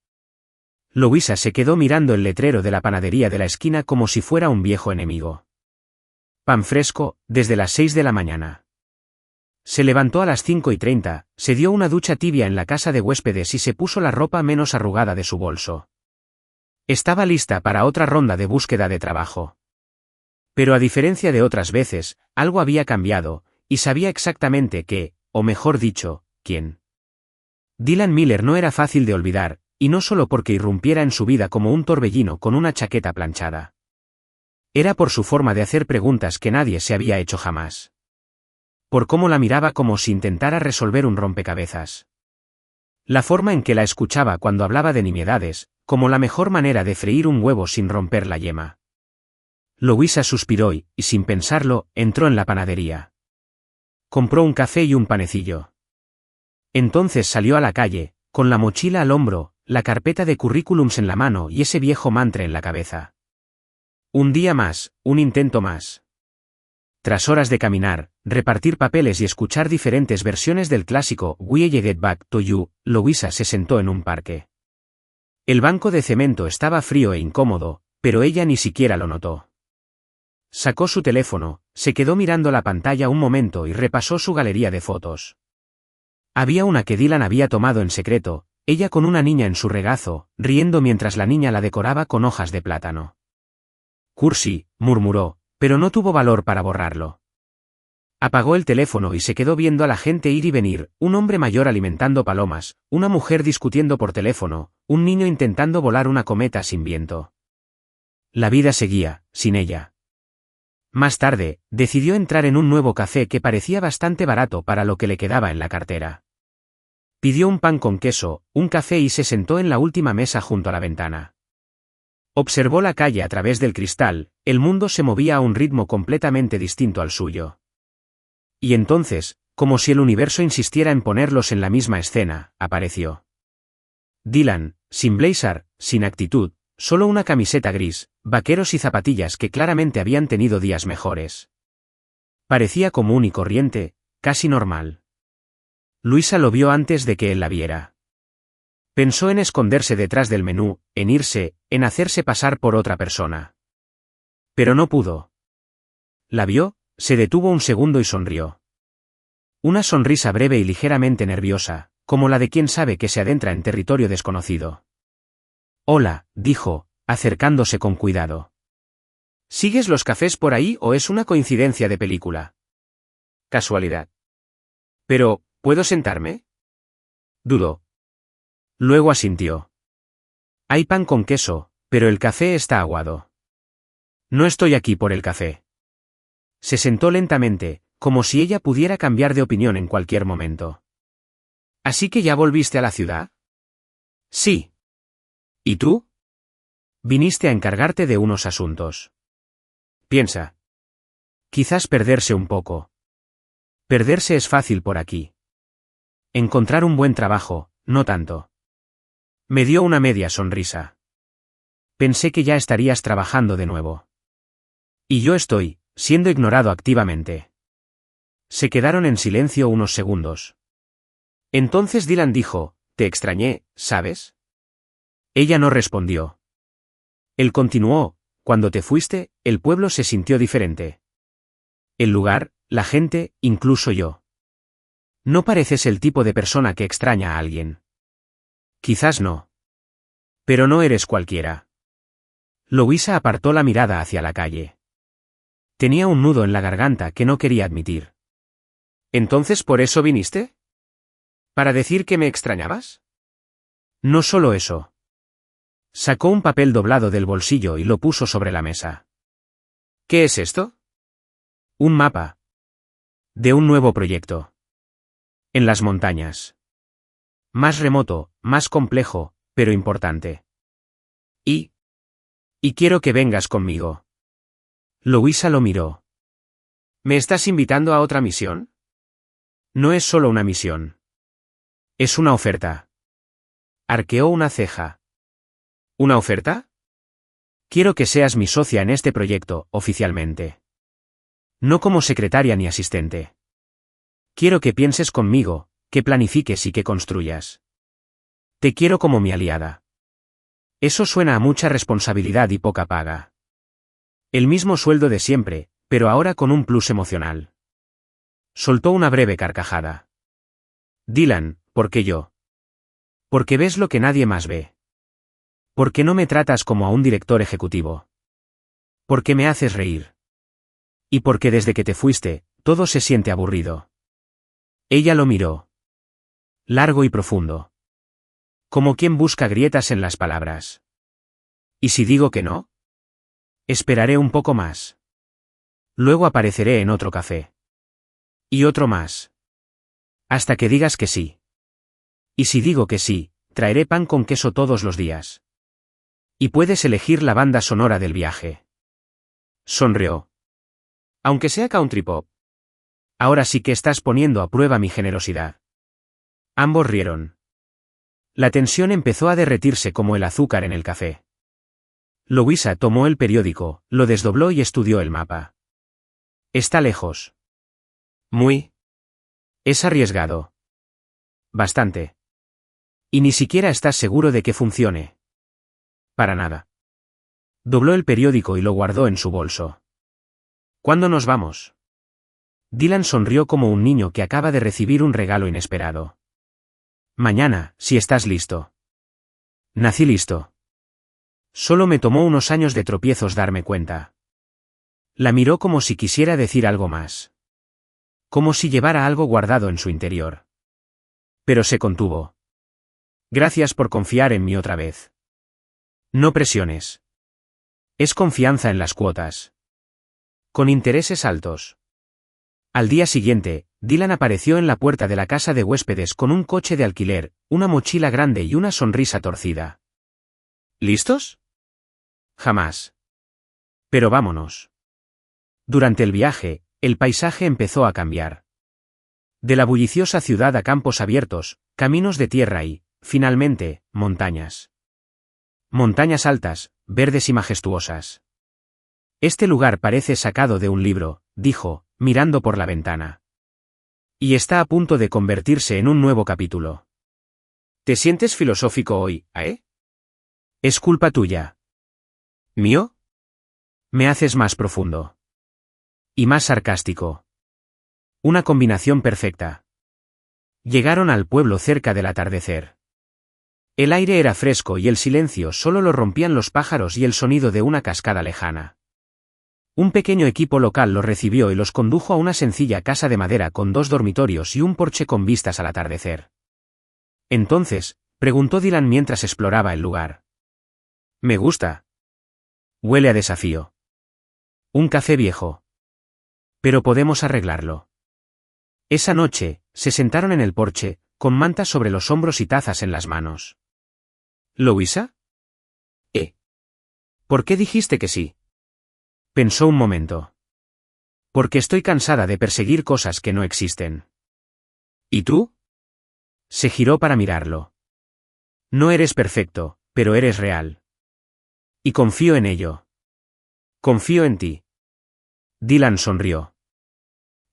Louisa se quedó mirando el letrero de la panadería de la esquina como si fuera un viejo enemigo. Pan fresco, desde las 6 de la mañana. Se levantó a las 5:30, se dio una ducha tibia en la casa de huéspedes y se puso la ropa menos arrugada de su bolso. Estaba lista para otra ronda de búsqueda de trabajo. Pero a diferencia de otras veces, algo había cambiado, y sabía exactamente qué, o mejor dicho, quién. Dylan Miller no era fácil de olvidar, y no solo porque irrumpiera en su vida como un torbellino con una chaqueta planchada. Era por su forma de hacer preguntas que nadie se había hecho jamás. Por cómo la miraba como si intentara resolver un rompecabezas. La forma en que la escuchaba cuando hablaba de nimiedades, como la mejor manera de freír un huevo sin romper la yema. Louisa suspiró y, sin pensarlo, entró en la panadería. Compró un café y un panecillo. Entonces salió a la calle, con la mochila al hombro, la carpeta de currículums en la mano y ese viejo mantra en la cabeza. Un día más, un intento más. Tras horas de caminar, repartir papeles y escuchar diferentes versiones del clásico Will I Get Back to You, Louisa se sentó en un parque. El banco de cemento estaba frío e incómodo, pero ella ni siquiera lo notó. Sacó su teléfono, se quedó mirando la pantalla un momento y repasó su galería de fotos. Había una que Dylan había tomado en secreto, ella con una niña en su regazo, riendo mientras la niña la decoraba con hojas de plátano. Cursi, murmuró, pero no tuvo valor para borrarlo. Apagó el teléfono y se quedó viendo a la gente ir y venir, un hombre mayor alimentando palomas, una mujer discutiendo por teléfono, un niño intentando volar una cometa sin viento. La vida seguía, sin ella. Más tarde, decidió entrar en un nuevo café que parecía bastante barato para lo que le quedaba en la cartera. Pidió un pan con queso, un café y se sentó en la última mesa junto a la ventana. Observó la calle a través del cristal, el mundo se movía a un ritmo completamente distinto al suyo. Y entonces, como si el universo insistiera en ponerlos en la misma escena, apareció. Dylan, sin blazer, sin actitud, solo una camiseta gris, vaqueros y zapatillas que claramente habían tenido días mejores. Parecía común y corriente, casi normal. Luisa lo vio antes de que él la viera. Pensó en esconderse detrás del menú, en irse, en hacerse pasar por otra persona. Pero no pudo. La vio, se detuvo un segundo y sonrió. Una sonrisa breve y ligeramente nerviosa, como la de quien sabe que se adentra en territorio desconocido. Hola, dijo, acercándose con cuidado. ¿Sigues los cafés por ahí o es una coincidencia de película? Casualidad. Pero, ¿puedo sentarme? Dudó. Luego asintió. Hay pan con queso, pero el café está aguado. No estoy aquí por el café. Se sentó lentamente, como si ella pudiera cambiar de opinión en cualquier momento. ¿Así que ya volviste a la ciudad? Sí. ¿Y tú? Viniste a encargarte de unos asuntos. Piensa. Quizás perderse un poco. Perderse es fácil por aquí. Encontrar un buen trabajo, no tanto. Me dio una media sonrisa. Pensé que ya estarías trabajando de nuevo. Y yo estoy, siendo ignorado activamente. Se quedaron en silencio unos segundos. Entonces Dylan dijo, te extrañé, ¿sabes? Ella no respondió. Él continuó, cuando te fuiste, el pueblo se sintió diferente. El lugar, la gente, incluso yo. No pareces el tipo de persona que extraña a alguien. Quizás no. Pero no eres cualquiera. Louisa apartó la mirada hacia la calle. Tenía un nudo en la garganta que no quería admitir. ¿Entonces por eso viniste? ¿Para decir que me extrañabas? No solo eso. Sacó un papel doblado del bolsillo y lo puso sobre la mesa. ¿Qué es esto? Un mapa. De un nuevo proyecto. En las montañas. Más remoto, más complejo, pero importante. Y quiero que vengas conmigo. Louisa lo miró. ¿Me estás invitando a otra misión? No es solo una misión. Es una oferta. Arqueó una ceja. ¿Una oferta? Quiero que seas mi socia en este proyecto, oficialmente. No como secretaria ni asistente. Quiero que pienses conmigo, que planifiques y que construyas. Te quiero como mi aliada. Eso suena a mucha responsabilidad y poca paga. El mismo sueldo de siempre, pero ahora con un plus emocional. Soltó una breve carcajada. Dylan, ¿por qué yo? Porque ves lo que nadie más ve. Porque no me tratas como a un director ejecutivo. Porque me haces reír. Y porque desde que te fuiste, todo se siente aburrido. Ella lo miró. Largo y profundo. Como quien busca grietas en las palabras. ¿Y si digo que no? Esperaré un poco más. Luego apareceré en otro café. Y otro más. Hasta que digas que sí. Y si digo que sí, traeré pan con queso todos los días. Y puedes elegir la banda sonora del viaje. Sonrió. Aunque sea country pop. Ahora sí que estás poniendo a prueba mi generosidad. Ambos rieron. La tensión empezó a derretirse como el azúcar en el café. Louisa tomó el periódico, lo desdobló y estudió el mapa. Está lejos. Muy. Es arriesgado. Bastante. Y ni siquiera estás seguro de que funcione. Para nada. Dobló el periódico y lo guardó en su bolso. ¿Cuándo nos vamos? Dylan sonrió como un niño que acaba de recibir un regalo inesperado. Mañana, si estás listo. Nací listo. Solo me tomó unos años de tropiezos darme cuenta. La miró como si quisiera decir algo más. Como si llevara algo guardado en su interior. Pero se contuvo. Gracias por confiar en mí otra vez. No presiones. Es confianza en las cuotas. Con intereses altos. Al día siguiente, Dylan apareció en la puerta de la casa de huéspedes con un coche de alquiler, una mochila grande y una sonrisa torcida. ¿Listos? Jamás. Pero vámonos. Durante el viaje, el paisaje empezó a cambiar. De la bulliciosa ciudad a campos abiertos, caminos de tierra y, finalmente, montañas. Montañas altas, verdes y majestuosas. Este lugar parece sacado de un libro, dijo, mirando por la ventana. Y está a punto de convertirse en un nuevo capítulo. ¿Te sientes filosófico hoy, eh? Es culpa tuya. ¿Mío? Me haces más profundo. Y más sarcástico. Una combinación perfecta. Llegaron al pueblo cerca del atardecer. El aire era fresco y el silencio solo lo rompían los pájaros y el sonido de una cascada lejana. Un pequeño equipo local los recibió y los condujo a una sencilla casa de madera con 2 dormitorios y un porche con vistas al atardecer. Entonces, preguntó Dylan mientras exploraba el lugar. Me gusta. Huele a desafío. Un café viejo. Pero podemos arreglarlo. Esa noche, se sentaron en el porche, con mantas sobre los hombros y tazas en las manos. ¿Louisa? ¿Por qué dijiste que sí? Pensó un momento. Porque estoy cansada de perseguir cosas que no existen. ¿Y tú? Se giró para mirarlo. No eres perfecto, pero eres real. Y confío en ello. Confío en ti. Dylan sonrió.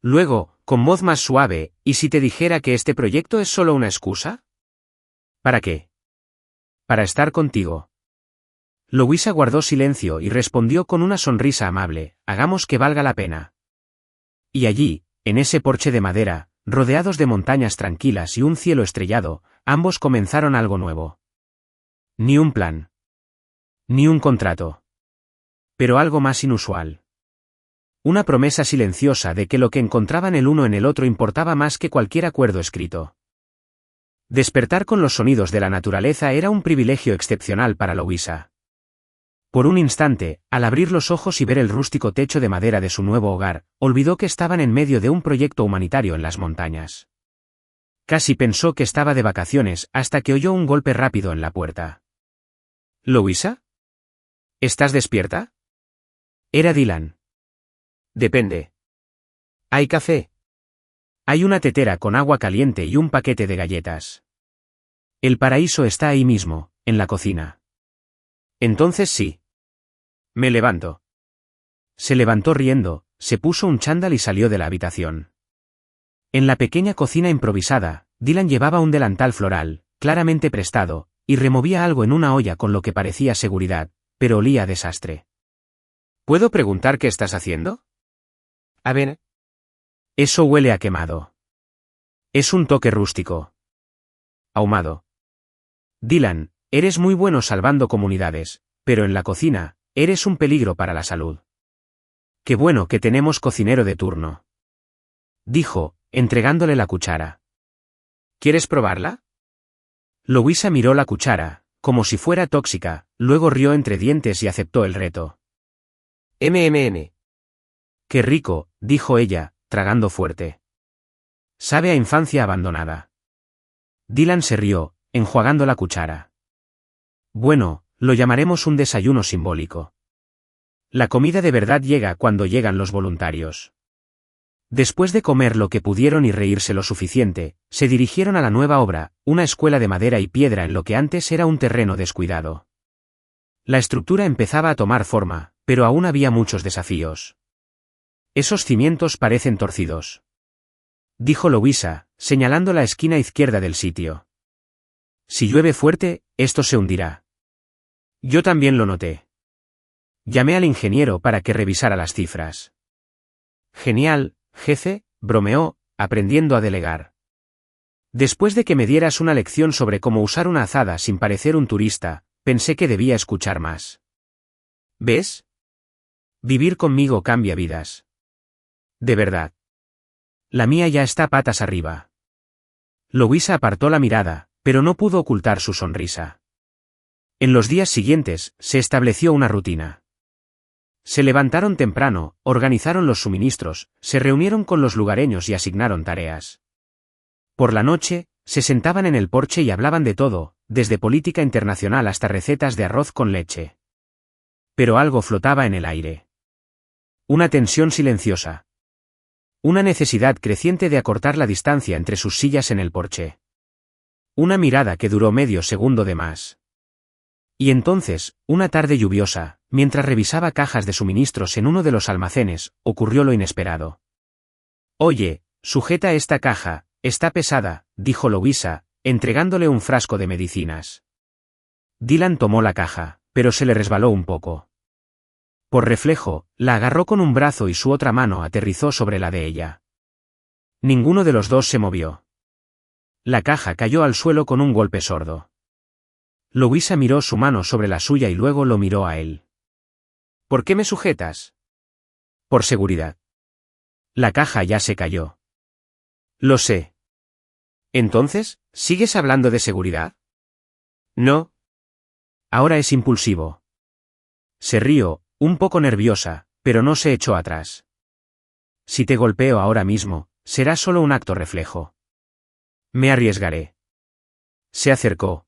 Luego, con voz más suave, ¿y si te dijera que este proyecto es solo una excusa? ¿Para qué? Para estar contigo. Louisa guardó silencio y respondió con una sonrisa amable, hagamos que valga la pena. Y allí, en ese porche de madera, rodeados de montañas tranquilas y un cielo estrellado, ambos comenzaron algo nuevo. Ni un plan. Ni un contrato. Pero algo más inusual. Una promesa silenciosa de que lo que encontraban el uno en el otro importaba más que cualquier acuerdo escrito. Despertar con los sonidos de la naturaleza era un privilegio excepcional para Louisa. Por un instante, al abrir los ojos y ver el rústico techo de madera de su nuevo hogar, olvidó que estaban en medio de un proyecto humanitario en las montañas. Casi pensó que estaba de vacaciones hasta que oyó un golpe rápido en la puerta. ¿Louisa? ¿Estás despierta? Era Dylan. Depende. ¿Hay café? Hay una tetera con agua caliente y un paquete de galletas. El paraíso está ahí mismo, en la cocina. Entonces sí. Me levanto. Se levantó riendo, se puso un chándal y salió de la habitación. En la pequeña cocina improvisada, Dylan llevaba un delantal floral, claramente prestado, y removía algo en una olla con lo que parecía seguridad, pero olía a desastre. ¿Puedo preguntar qué estás haciendo? A ver. Eso huele a quemado. Es un toque rústico. Ahumado. Dylan, eres muy bueno salvando comunidades, pero en la cocina, eres un peligro para la salud. Qué bueno que tenemos cocinero de turno. Dijo, entregándole la cuchara. ¿Quieres probarla? Louisa miró la cuchara, como si fuera tóxica, luego rió entre dientes y aceptó el reto. MMM. Qué rico, dijo ella, tragando fuerte. Sabe a infancia abandonada. Dylan se rió, enjuagando la cuchara. Bueno, lo llamaremos un desayuno simbólico. La comida de verdad llega cuando llegan los voluntarios. Después de comer lo que pudieron y reírse lo suficiente, se dirigieron a la nueva obra, una escuela de madera y piedra en lo que antes era un terreno descuidado. La estructura empezaba a tomar forma, pero aún había muchos desafíos. Esos cimientos parecen torcidos. Dijo Louisa, señalando la esquina izquierda del sitio. Si llueve fuerte, esto se hundirá. Yo también lo noté. Llamé al ingeniero para que revisara las cifras. Genial, jefe, bromeó, aprendiendo a delegar. Después de que me dieras una lección sobre cómo usar una azada sin parecer un turista, pensé que debía escuchar más. ¿Ves? Vivir conmigo cambia vidas. De verdad. La mía ya está patas arriba. Louisa apartó la mirada, pero no pudo ocultar su sonrisa. En los días siguientes, se estableció una rutina. Se levantaron temprano, organizaron los suministros, se reunieron con los lugareños y asignaron tareas. Por la noche, se sentaban en el porche y hablaban de todo, desde política internacional hasta recetas de arroz con leche. Pero algo flotaba en el aire. Una tensión silenciosa. Una necesidad creciente de acortar la distancia entre sus sillas en el porche. Una mirada que duró medio segundo de más. Y entonces, una tarde lluviosa, mientras revisaba cajas de suministros en uno de los almacenes, ocurrió lo inesperado. Oye, sujeta esta caja, está pesada, dijo Louisa, entregándole un frasco de medicinas. Dylan tomó la caja, pero se le resbaló un poco. Por reflejo, la agarró con un brazo y su otra mano aterrizó sobre la de ella. Ninguno de los dos se movió. La caja cayó al suelo con un golpe sordo. Louisa miró su mano sobre la suya y luego lo miró a él. ¿Por qué me sujetas? Por seguridad. La caja ya se cayó. Lo sé. Entonces, ¿sigues hablando de seguridad? No. Ahora es impulsivo. Se rió, un poco nerviosa, pero no se echó atrás. Si te golpeo ahora mismo, será solo un acto reflejo. Me arriesgaré. Se acercó.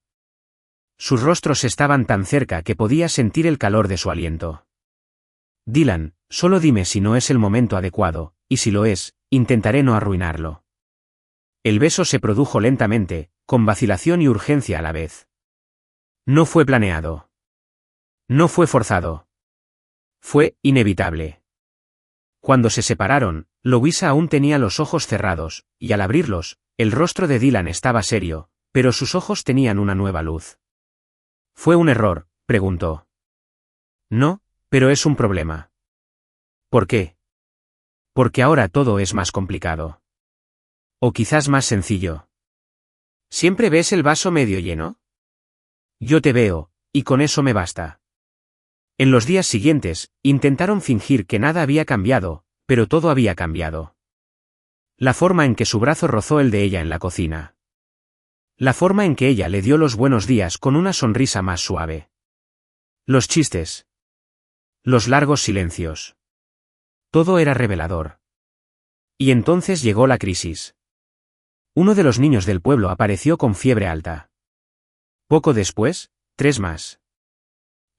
Sus rostros estaban tan cerca que podía sentir el calor de su aliento. Dylan, solo dime si no es el momento adecuado, y si lo es, intentaré no arruinarlo. El beso se produjo lentamente, con vacilación y urgencia a la vez. No fue planeado. No fue forzado. Fue inevitable. Cuando se separaron, Louisa aún tenía los ojos cerrados, y al abrirlos, el rostro de Dylan estaba serio, pero sus ojos tenían una nueva luz. ¿Fue un error?, preguntó. No, pero es un problema. ¿Por qué? Porque ahora todo es más complicado. O quizás más sencillo. ¿Siempre ves el vaso medio lleno? Yo te veo, y con eso me basta. En los días siguientes, intentaron fingir que nada había cambiado, pero todo había cambiado. La forma en que su brazo rozó el de ella en la cocina. La forma en que ella le dio los buenos días con una sonrisa más suave. Los chistes. Los largos silencios. Todo era revelador. Y entonces llegó la crisis. Uno de los niños del pueblo apareció con fiebre alta. Poco después, 3 más.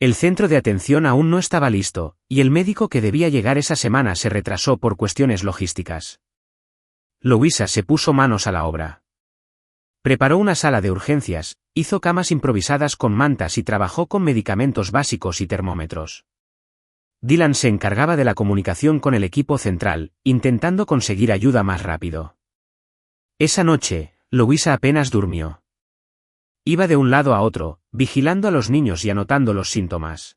El centro de atención aún no estaba listo, y el médico que debía llegar esa semana se retrasó por cuestiones logísticas. Louisa se puso manos a la obra. Preparó una sala de urgencias, hizo camas improvisadas con mantas y trabajó con medicamentos básicos y termómetros. Dylan se encargaba de la comunicación con el equipo central, intentando conseguir ayuda más rápido. Esa noche, Louisa apenas durmió. Iba de un lado a otro, vigilando a los niños y anotando los síntomas.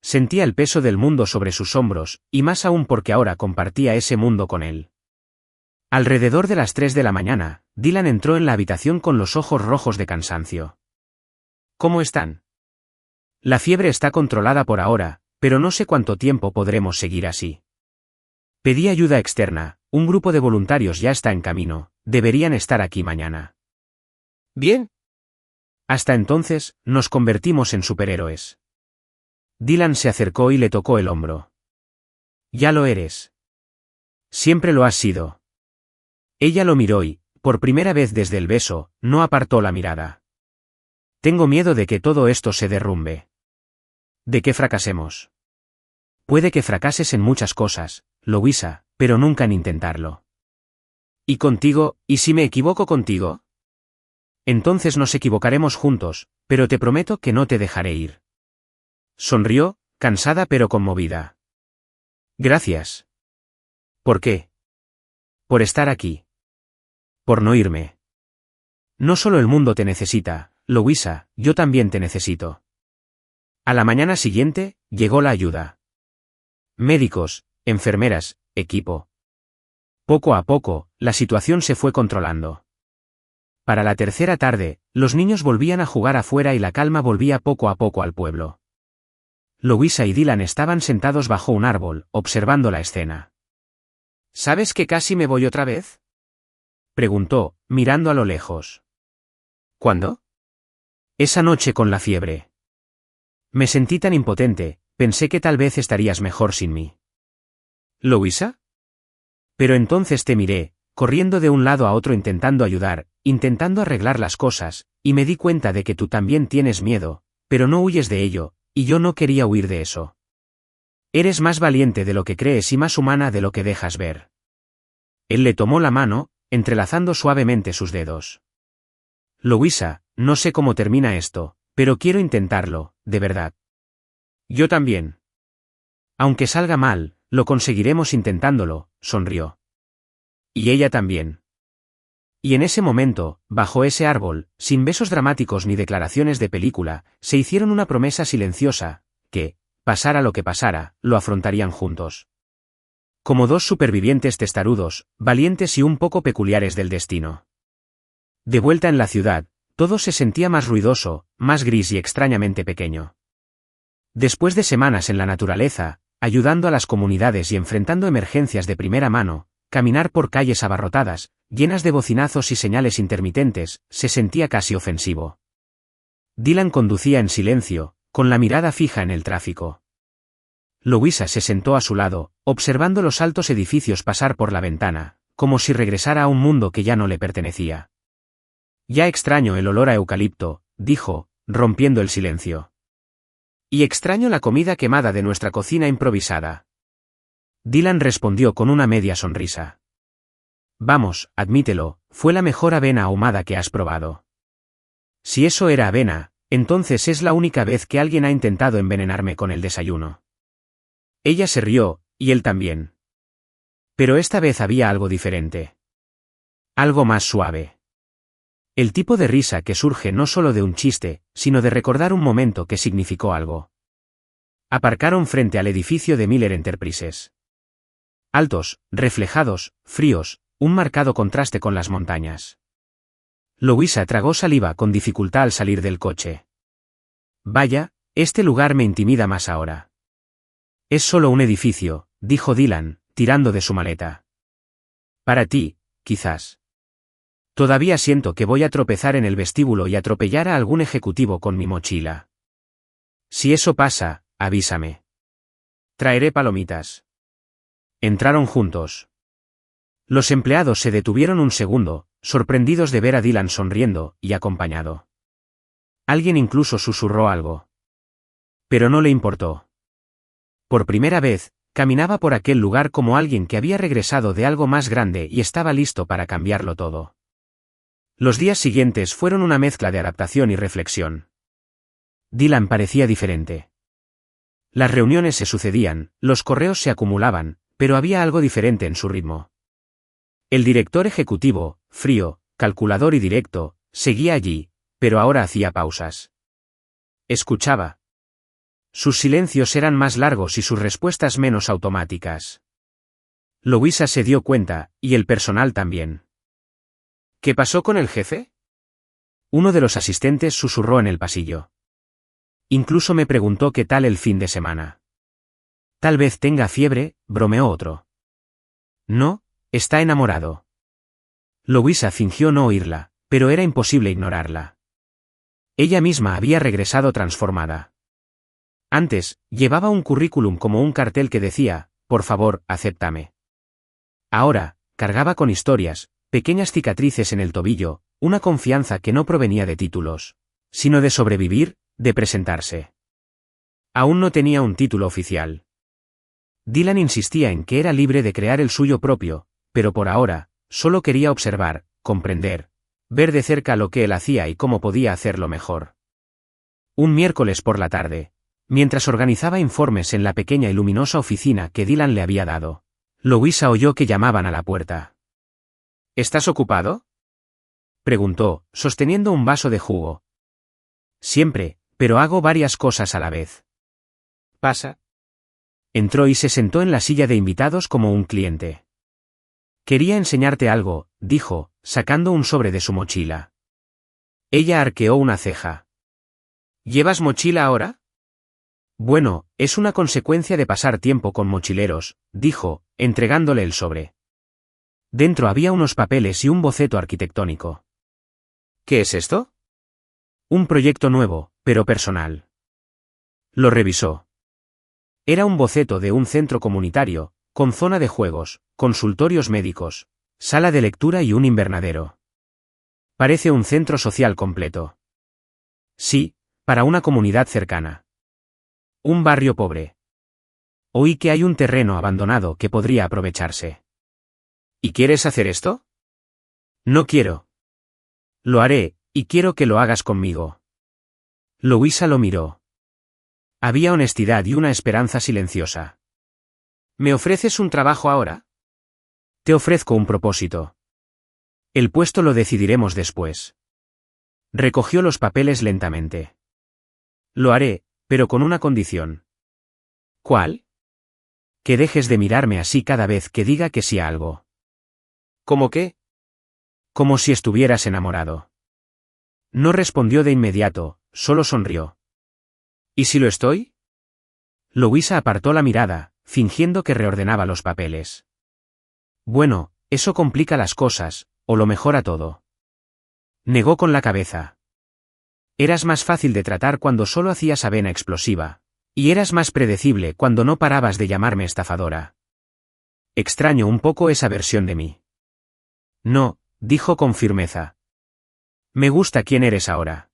Sentía el peso del mundo sobre sus hombros, y más aún porque ahora compartía ese mundo con él. Alrededor de las 3 de la mañana, Dylan entró en la habitación con los ojos rojos de cansancio. ¿Cómo están? La fiebre está controlada por ahora, pero no sé cuánto tiempo podremos seguir así. Pedí ayuda externa, un grupo de voluntarios ya está en camino, deberían estar aquí mañana. Bien. Hasta entonces, nos convertimos en superhéroes. Dylan se acercó y le tocó el hombro. Ya lo eres. Siempre lo has sido. Ella lo miró y, por primera vez desde el beso, no apartó la mirada. Tengo miedo de que todo esto se derrumbe. De que fracasemos. Puede que fracases en muchas cosas, Louisa, pero nunca en intentarlo. ¿Y contigo, y si me equivoco contigo? Entonces nos equivocaremos juntos, pero te prometo que no te dejaré ir. Sonrió, cansada pero conmovida. Gracias. ¿Por qué? Por estar aquí. Por no irme. No solo el mundo te necesita, Louisa, yo también te necesito. A la mañana siguiente, llegó la ayuda. Médicos, enfermeras, equipo. Poco a poco, la situación se fue controlando. Para la tercera tarde, los niños volvían a jugar afuera y la calma volvía poco a poco al pueblo. Louisa y Dylan estaban sentados bajo un árbol, observando la escena. ¿Sabes que casi me voy otra vez? Preguntó, mirando a lo lejos. ¿Cuándo? Esa noche con la fiebre. Me sentí tan impotente, pensé que tal vez estarías mejor sin mí. ¿Louisa? Pero entonces te miré, corriendo de un lado a otro intentando ayudar, intentando arreglar las cosas, y me di cuenta de que tú también tienes miedo, pero no huyes de ello, y yo no quería huir de eso. Eres más valiente de lo que crees y más humana de lo que dejas ver. Él le tomó la mano, entrelazando suavemente sus dedos. Louisa, no sé cómo termina esto, pero quiero intentarlo, de verdad. Yo también. Aunque salga mal, lo conseguiremos intentándolo, sonrió. Y ella también. Y en ese momento, bajo ese árbol, sin besos dramáticos ni declaraciones de película, se hicieron una promesa silenciosa, que, pasara lo que pasara, lo afrontarían juntos. Como dos supervivientes testarudos, valientes y un poco peculiares del destino. De vuelta en la ciudad, todo se sentía más ruidoso, más gris y extrañamente pequeño. Después de semanas en la naturaleza, ayudando a las comunidades y enfrentando emergencias de primera mano, caminar por calles abarrotadas, llenas de bocinazos y señales intermitentes, se sentía casi ofensivo. Dylan conducía en silencio, con la mirada fija en el tráfico. Louisa se sentó a su lado, observando los altos edificios pasar por la ventana, como si regresara a un mundo que ya no le pertenecía. Ya extraño el olor a eucalipto, dijo, rompiendo el silencio. Y extraño la comida quemada de nuestra cocina improvisada. Dylan respondió con una media sonrisa. Vamos, admítelo, fue la mejor avena ahumada que has probado. Si eso era avena, entonces es la única vez que alguien ha intentado envenenarme con el desayuno. Ella se rió, y él también. Pero esta vez había algo diferente. Algo más suave. El tipo de risa que surge no solo de un chiste, sino de recordar un momento que significó algo. Aparcaron frente al edificio de Miller Enterprises. Altos, reflejados, fríos, un marcado contraste con las montañas. Louisa tragó saliva con dificultad al salir del coche. Vaya, este lugar me intimida más ahora. Es solo un edificio, dijo Dylan, tirando de su maleta. Para ti, quizás. Todavía siento que voy a tropezar en el vestíbulo y atropellar a algún ejecutivo con mi mochila. Si eso pasa, avísame. Traeré palomitas. Entraron juntos. Los empleados se detuvieron un segundo, sorprendidos de ver a Dylan sonriendo y acompañado. Alguien incluso susurró algo. Pero no le importó. Por primera vez, caminaba por aquel lugar como alguien que había regresado de algo más grande y estaba listo para cambiarlo todo. Los días siguientes fueron una mezcla de adaptación y reflexión. Dylan parecía diferente. Las reuniones se sucedían, los correos se acumulaban, pero había algo diferente en su ritmo. El director ejecutivo, frío, calculador y directo, seguía allí, pero ahora hacía pausas. Escuchaba. Sus silencios eran más largos y sus respuestas menos automáticas. Louisa se dio cuenta, y el personal también. ¿Qué pasó con el jefe? Uno de los asistentes susurró en el pasillo. Incluso me preguntó qué tal el fin de semana. Tal vez tenga fiebre, bromeó otro. No, está enamorado. Louisa fingió no oírla, pero era imposible ignorarla. Ella misma había regresado transformada. Antes, llevaba un currículum como un cartel que decía, por favor, acéptame. Ahora, cargaba con historias, pequeñas cicatrices en el tobillo, una confianza que no provenía de títulos, sino de sobrevivir, de presentarse. Aún no tenía un título oficial. Dylan insistía en que era libre de crear el suyo propio, pero por ahora, solo quería observar, comprender, ver de cerca lo que él hacía y cómo podía hacerlo mejor. Un miércoles por la tarde, mientras organizaba informes en la pequeña y luminosa oficina que Dylan le había dado, Louisa oyó que llamaban a la puerta. ¿Estás ocupado?, preguntó, sosteniendo un vaso de jugo. Siempre, pero hago varias cosas a la vez. Pasa. Entró y se sentó en la silla de invitados como un cliente. Quería enseñarte algo, dijo, sacando un sobre de su mochila. Ella arqueó una ceja. ¿Llevas mochila ahora? Bueno, es una consecuencia de pasar tiempo con mochileros, dijo, entregándole el sobre. Dentro había unos papeles y un boceto arquitectónico. ¿Qué es esto? Un proyecto nuevo, pero personal. Lo revisó. Era un boceto de un centro comunitario, con zona de juegos, consultorios médicos, sala de lectura y un invernadero. Parece un centro social completo. Sí, para una comunidad cercana. Un barrio pobre. Oí que hay un terreno abandonado que podría aprovecharse. ¿Y quieres hacer esto? No quiero. Lo haré, y quiero que lo hagas conmigo. Louisa lo miró. Había honestidad y una esperanza silenciosa. ¿Me ofreces un trabajo ahora? Te ofrezco un propósito. El puesto lo decidiremos después. Recogió los papeles lentamente. Lo haré, pero con una condición. ¿Cuál? Que dejes de mirarme así cada vez que diga que sí a algo. ¿Cómo qué? Como si estuvieras enamorado. No respondió de inmediato, solo sonrió. ¿Y si lo estoy? Louisa apartó la mirada, fingiendo que reordenaba los papeles. Bueno, eso complica las cosas, o lo mejora todo. Negó con la cabeza. Eras más fácil de tratar cuando solo hacías avena explosiva, y eras más predecible cuando no parabas de llamarme estafadora. Extraño un poco esa versión de mí. No, dijo con firmeza. Me gusta quién eres ahora.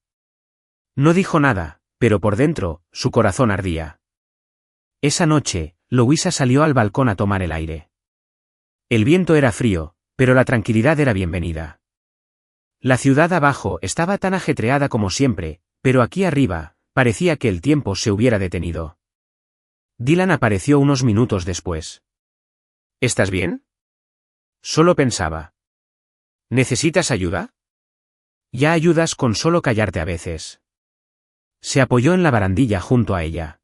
No dijo nada, pero por dentro, su corazón ardía. Esa noche, Louisa salió al balcón a tomar el aire. El viento era frío, pero la tranquilidad era bienvenida. La ciudad abajo estaba tan ajetreada como siempre, pero aquí arriba, parecía que el tiempo se hubiera detenido. Dylan apareció unos minutos después. ¿Estás bien? Solo pensaba. ¿Necesitas ayuda? Ya ayudas con solo callarte a veces. Se apoyó en la barandilla junto a ella.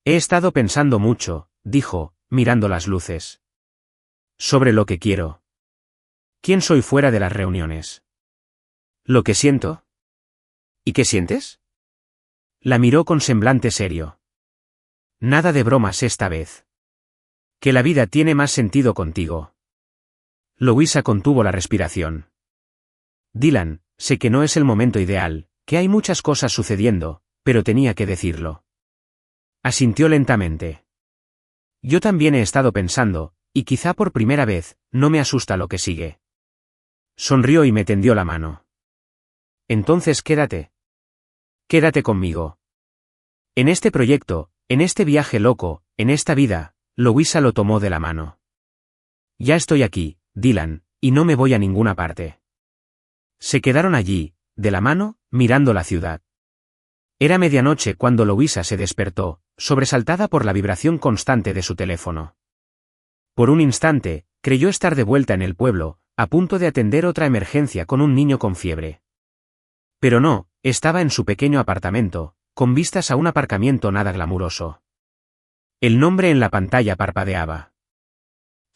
He estado pensando mucho, dijo, mirando las luces. Sobre lo que quiero. ¿Quién soy fuera de las reuniones? Lo que siento. ¿Y qué sientes? La miró con semblante serio. Nada de bromas esta vez. Que la vida tiene más sentido contigo. Louisa contuvo la respiración. Dylan, sé que no es el momento ideal, que hay muchas cosas sucediendo, pero tenía que decirlo. Asintió lentamente. Yo también he estado pensando, y quizá por primera vez, no me asusta lo que sigue. Sonrió y me tendió la mano. Entonces quédate. Quédate conmigo. En este proyecto, en este viaje loco, en esta vida, Louisa lo tomó de la mano. Ya estoy aquí, Dylan, y no me voy a ninguna parte. Se quedaron allí, de la mano, mirando la ciudad. Era medianoche cuando Louisa se despertó, sobresaltada por la vibración constante de su teléfono. Por un instante, creyó estar de vuelta en el pueblo, a punto de atender otra emergencia con un niño con fiebre. Pero no, estaba en su pequeño apartamento, con vistas a un aparcamiento nada glamuroso. El nombre en la pantalla parpadeaba.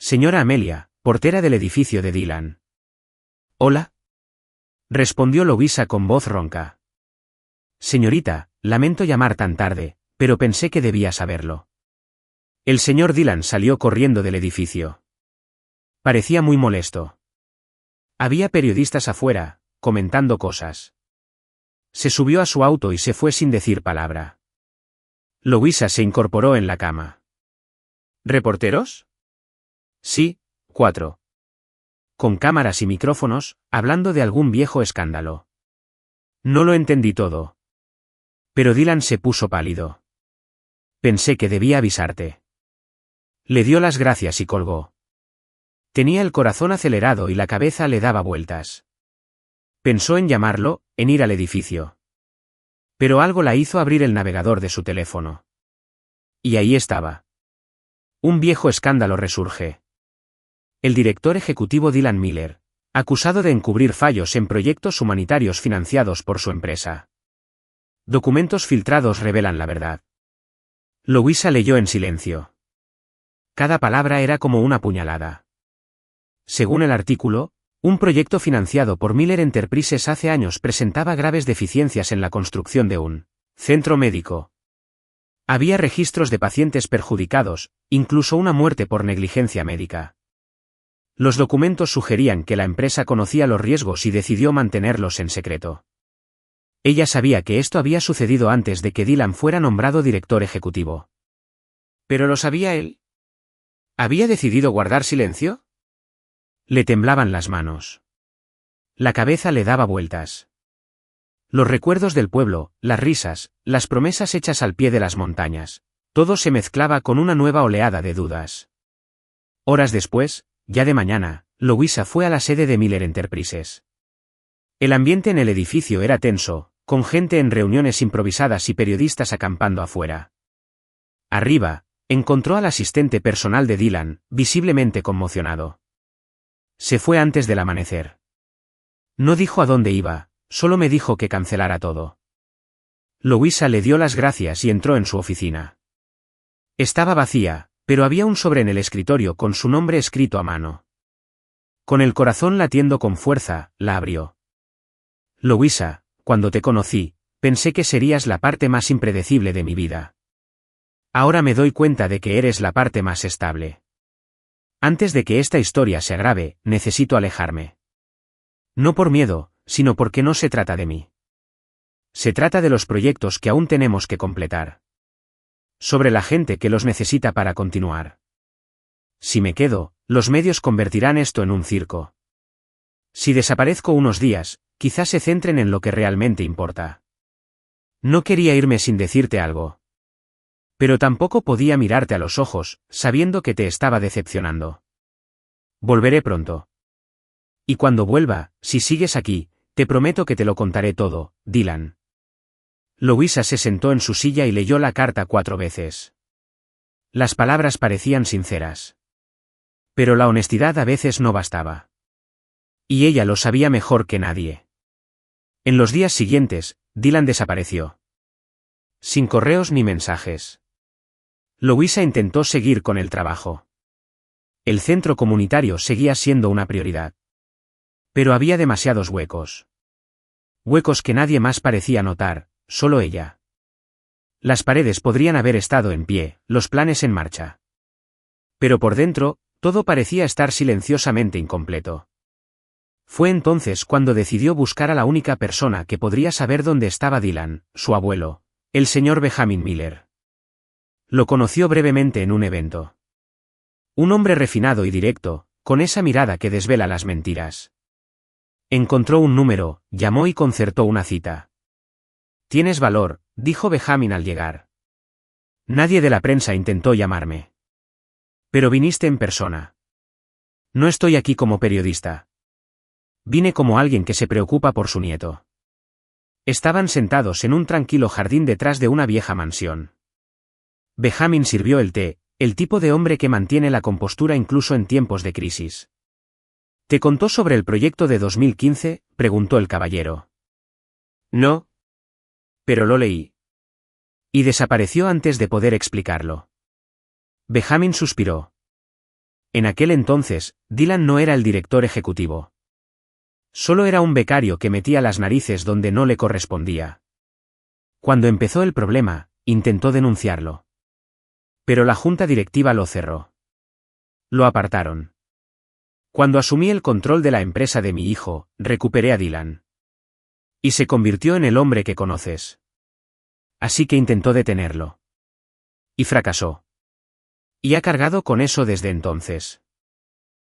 Señora Amelia, portera del edificio de Dylan. Hola. Respondió Louisa con voz ronca. Señorita, lamento llamar tan tarde, pero pensé que debía saberlo. El señor Dylan salió corriendo del edificio. Parecía muy molesto. Había periodistas afuera, comentando cosas. Se subió a su auto y se fue sin decir palabra. Louisa se incorporó en la cama. ¿Reporteros? Sí, 4. Con cámaras y micrófonos, hablando de algún viejo escándalo. No lo entendí todo. Pero Dylan se puso pálido. Pensé que debía avisarte. Le dio las gracias y colgó. Tenía el corazón acelerado y la cabeza le daba vueltas. Pensó en llamarlo, en ir al edificio. Pero algo la hizo abrir el navegador de su teléfono. Y ahí estaba. Un viejo escándalo resurge. El director ejecutivo Dylan Miller, acusado de encubrir fallos en proyectos humanitarios financiados por su empresa. Documentos filtrados revelan la verdad. Louisa leyó en silencio. Cada palabra era como una puñalada. Según el artículo, un proyecto financiado por Miller Enterprises hace años presentaba graves deficiencias en la construcción de un centro médico. Había registros de pacientes perjudicados, incluso una muerte por negligencia médica. Los documentos sugerían que la empresa conocía los riesgos y decidió mantenerlos en secreto. Ella sabía que esto había sucedido antes de que Dylan fuera nombrado director ejecutivo. ¿Pero lo sabía él? ¿Había decidido guardar silencio? Le temblaban las manos. La cabeza le daba vueltas. Los recuerdos del pueblo, las risas, las promesas hechas al pie de las montañas, todo se mezclaba con una nueva oleada de dudas. Horas después, ya de mañana, Louisa fue a la sede de Miller Enterprises. El ambiente en el edificio era tenso, con gente en reuniones improvisadas y periodistas acampando afuera. Arriba, encontró al asistente personal de Dylan, visiblemente conmocionado. Se fue antes del amanecer. No dijo a dónde iba, solo me dijo que cancelara todo. Louisa le dio las gracias y entró en su oficina. Estaba vacía, pero había un sobre en el escritorio con su nombre escrito a mano. Con el corazón latiendo con fuerza, la abrió. Louisa, cuando te conocí, pensé que serías la parte más impredecible de mi vida. Ahora me doy cuenta de que eres la parte más estable. Antes de que esta historia se agrave, necesito alejarme. No por miedo, sino porque no se trata de mí. Se trata de los proyectos que aún tenemos que completar. Sobre la gente que los necesita para continuar. Si me quedo, los medios convertirán esto en un circo. Si desaparezco unos días, quizás se centren en lo que realmente importa. No quería irme sin decirte algo. Pero tampoco podía mirarte a los ojos, sabiendo que te estaba decepcionando. Volveré pronto. Y cuando vuelva, si sigues aquí, te prometo que te lo contaré todo, Dylan. Louisa se sentó en su silla y leyó la carta 4 veces. Las palabras parecían sinceras. Pero la honestidad a veces no bastaba. Y ella lo sabía mejor que nadie. En los días siguientes, Dylan desapareció. Sin correos ni mensajes. Louisa intentó seguir con el trabajo. El centro comunitario seguía siendo una prioridad. Pero había demasiados huecos. Huecos que nadie más parecía notar, solo ella. Las paredes podrían haber estado en pie, los planes en marcha. Pero por dentro, todo parecía estar silenciosamente incompleto. Fue entonces cuando decidió buscar a la única persona que podría saber dónde estaba Dylan, su abuelo, el señor Benjamin Miller. Lo conoció brevemente en un evento. Un hombre refinado y directo, con esa mirada que desvela las mentiras. Encontró un número, llamó y concertó una cita. «Tienes valor», dijo Benjamin al llegar. «Nadie de la prensa intentó llamarme. Pero viniste en persona. No estoy aquí como periodista. Vine como alguien que se preocupa por su nieto». Estaban sentados en un tranquilo jardín detrás de una vieja mansión. Benjamin sirvió el té, el tipo de hombre que mantiene la compostura incluso en tiempos de crisis. ¿Te contó sobre el proyecto de 2015? Preguntó el caballero. No. Pero lo leí. Y desapareció antes de poder explicarlo. Benjamin suspiró. En aquel entonces, Dylan no era el director ejecutivo. Solo era un becario que metía las narices donde no le correspondía. Cuando empezó el problema, intentó denunciarlo. Pero la junta directiva lo cerró. Lo apartaron. Cuando asumí el control de la empresa de mi hijo, recuperé a Dylan. Y se convirtió en el hombre que conoces. Así que intentó detenerlo. Y fracasó. Y ha cargado con eso desde entonces.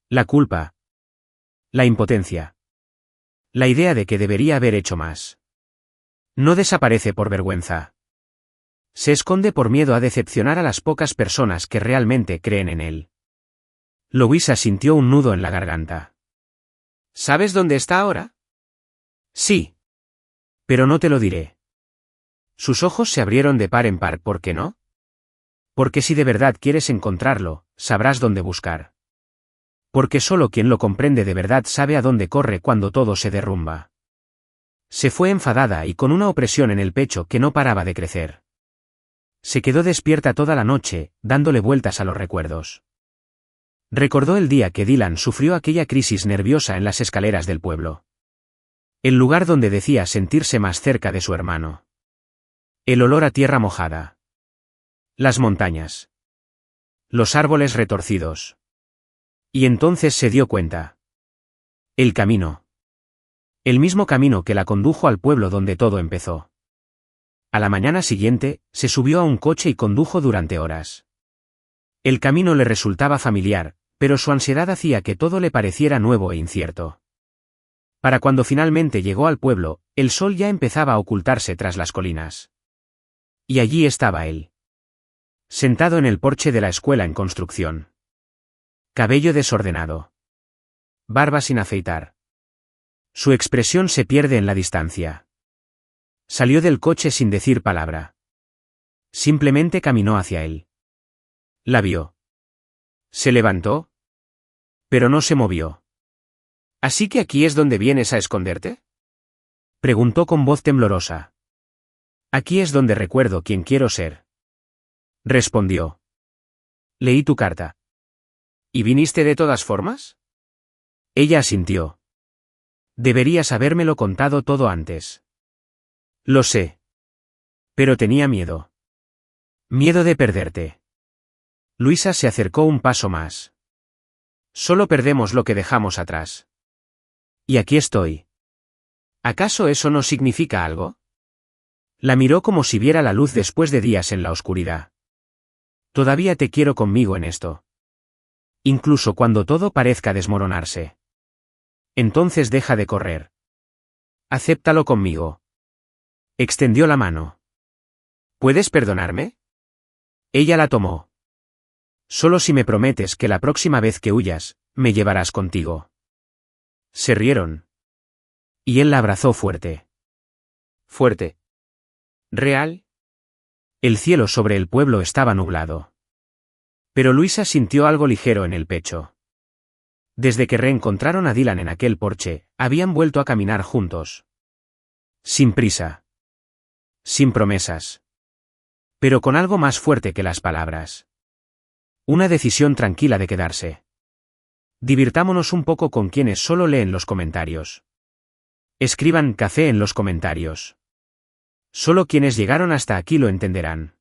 La culpa. La impotencia. La idea de que debería haber hecho más. No desaparece por vergüenza. Se esconde por miedo a decepcionar a las pocas personas que realmente creen en él. Louisa sintió un nudo en la garganta. ¿Sabes dónde está ahora? Sí. Pero no te lo diré. Sus ojos se abrieron de par en par, ¿por qué no? Porque si de verdad quieres encontrarlo, sabrás dónde buscar. Porque solo quien lo comprende de verdad sabe a dónde corre cuando todo se derrumba. Se fue enfadada y con una opresión en el pecho que no paraba de crecer. Se quedó despierta toda la noche, dándole vueltas a los recuerdos. Recordó el día que Dylan sufrió aquella crisis nerviosa en las escaleras del pueblo. El lugar donde decía sentirse más cerca de su hermano. El olor a tierra mojada. Las montañas. Los árboles retorcidos. Y entonces se dio cuenta. El camino. El mismo camino que la condujo al pueblo donde todo empezó. A la mañana siguiente, se subió a un coche y condujo durante horas. El camino le resultaba familiar, pero su ansiedad hacía que todo le pareciera nuevo e incierto. Para cuando finalmente llegó al pueblo, el sol ya empezaba a ocultarse tras las colinas. Y allí estaba él. Sentado en el porche de la escuela en construcción. Cabello desordenado. Barba sin afeitar. Su expresión se pierde en la distancia. Salió del coche sin decir palabra. Simplemente caminó hacia él. La vio. Se levantó. Pero no se movió. ¿Así que aquí es donde vienes a esconderte? Preguntó con voz temblorosa. Aquí es donde recuerdo quién quiero ser. Respondió. Leí tu carta. ¿Y viniste de todas formas? Ella asintió. Deberías habérmelo contado todo antes. Lo sé. Pero tenía miedo. Miedo de perderte. Luisa se acercó un paso más. Solo perdemos lo que dejamos atrás. Y aquí estoy. ¿Acaso eso no significa algo? La miró como si viera la luz después de días en la oscuridad. Todavía te quiero conmigo en esto. Incluso cuando todo parezca desmoronarse. Entonces deja de correr. Acéptalo conmigo. Extendió la mano. ¿Puedes perdonarme? Ella la tomó. Solo si me prometes que la próxima vez que huyas, me llevarás contigo. Se rieron. Y él la abrazó fuerte. Fuerte. ¿Real? El cielo sobre el pueblo estaba nublado. Pero Luisa sintió algo ligero en el pecho. Desde que reencontraron a Dylan en aquel porche, habían vuelto a caminar juntos. Sin prisa. Sin promesas. Pero con algo más fuerte que las palabras. Una decisión tranquila de quedarse. Divirtámonos un poco con quienes solo leen los comentarios. Escriban café en los comentarios. Solo quienes llegaron hasta aquí lo entenderán.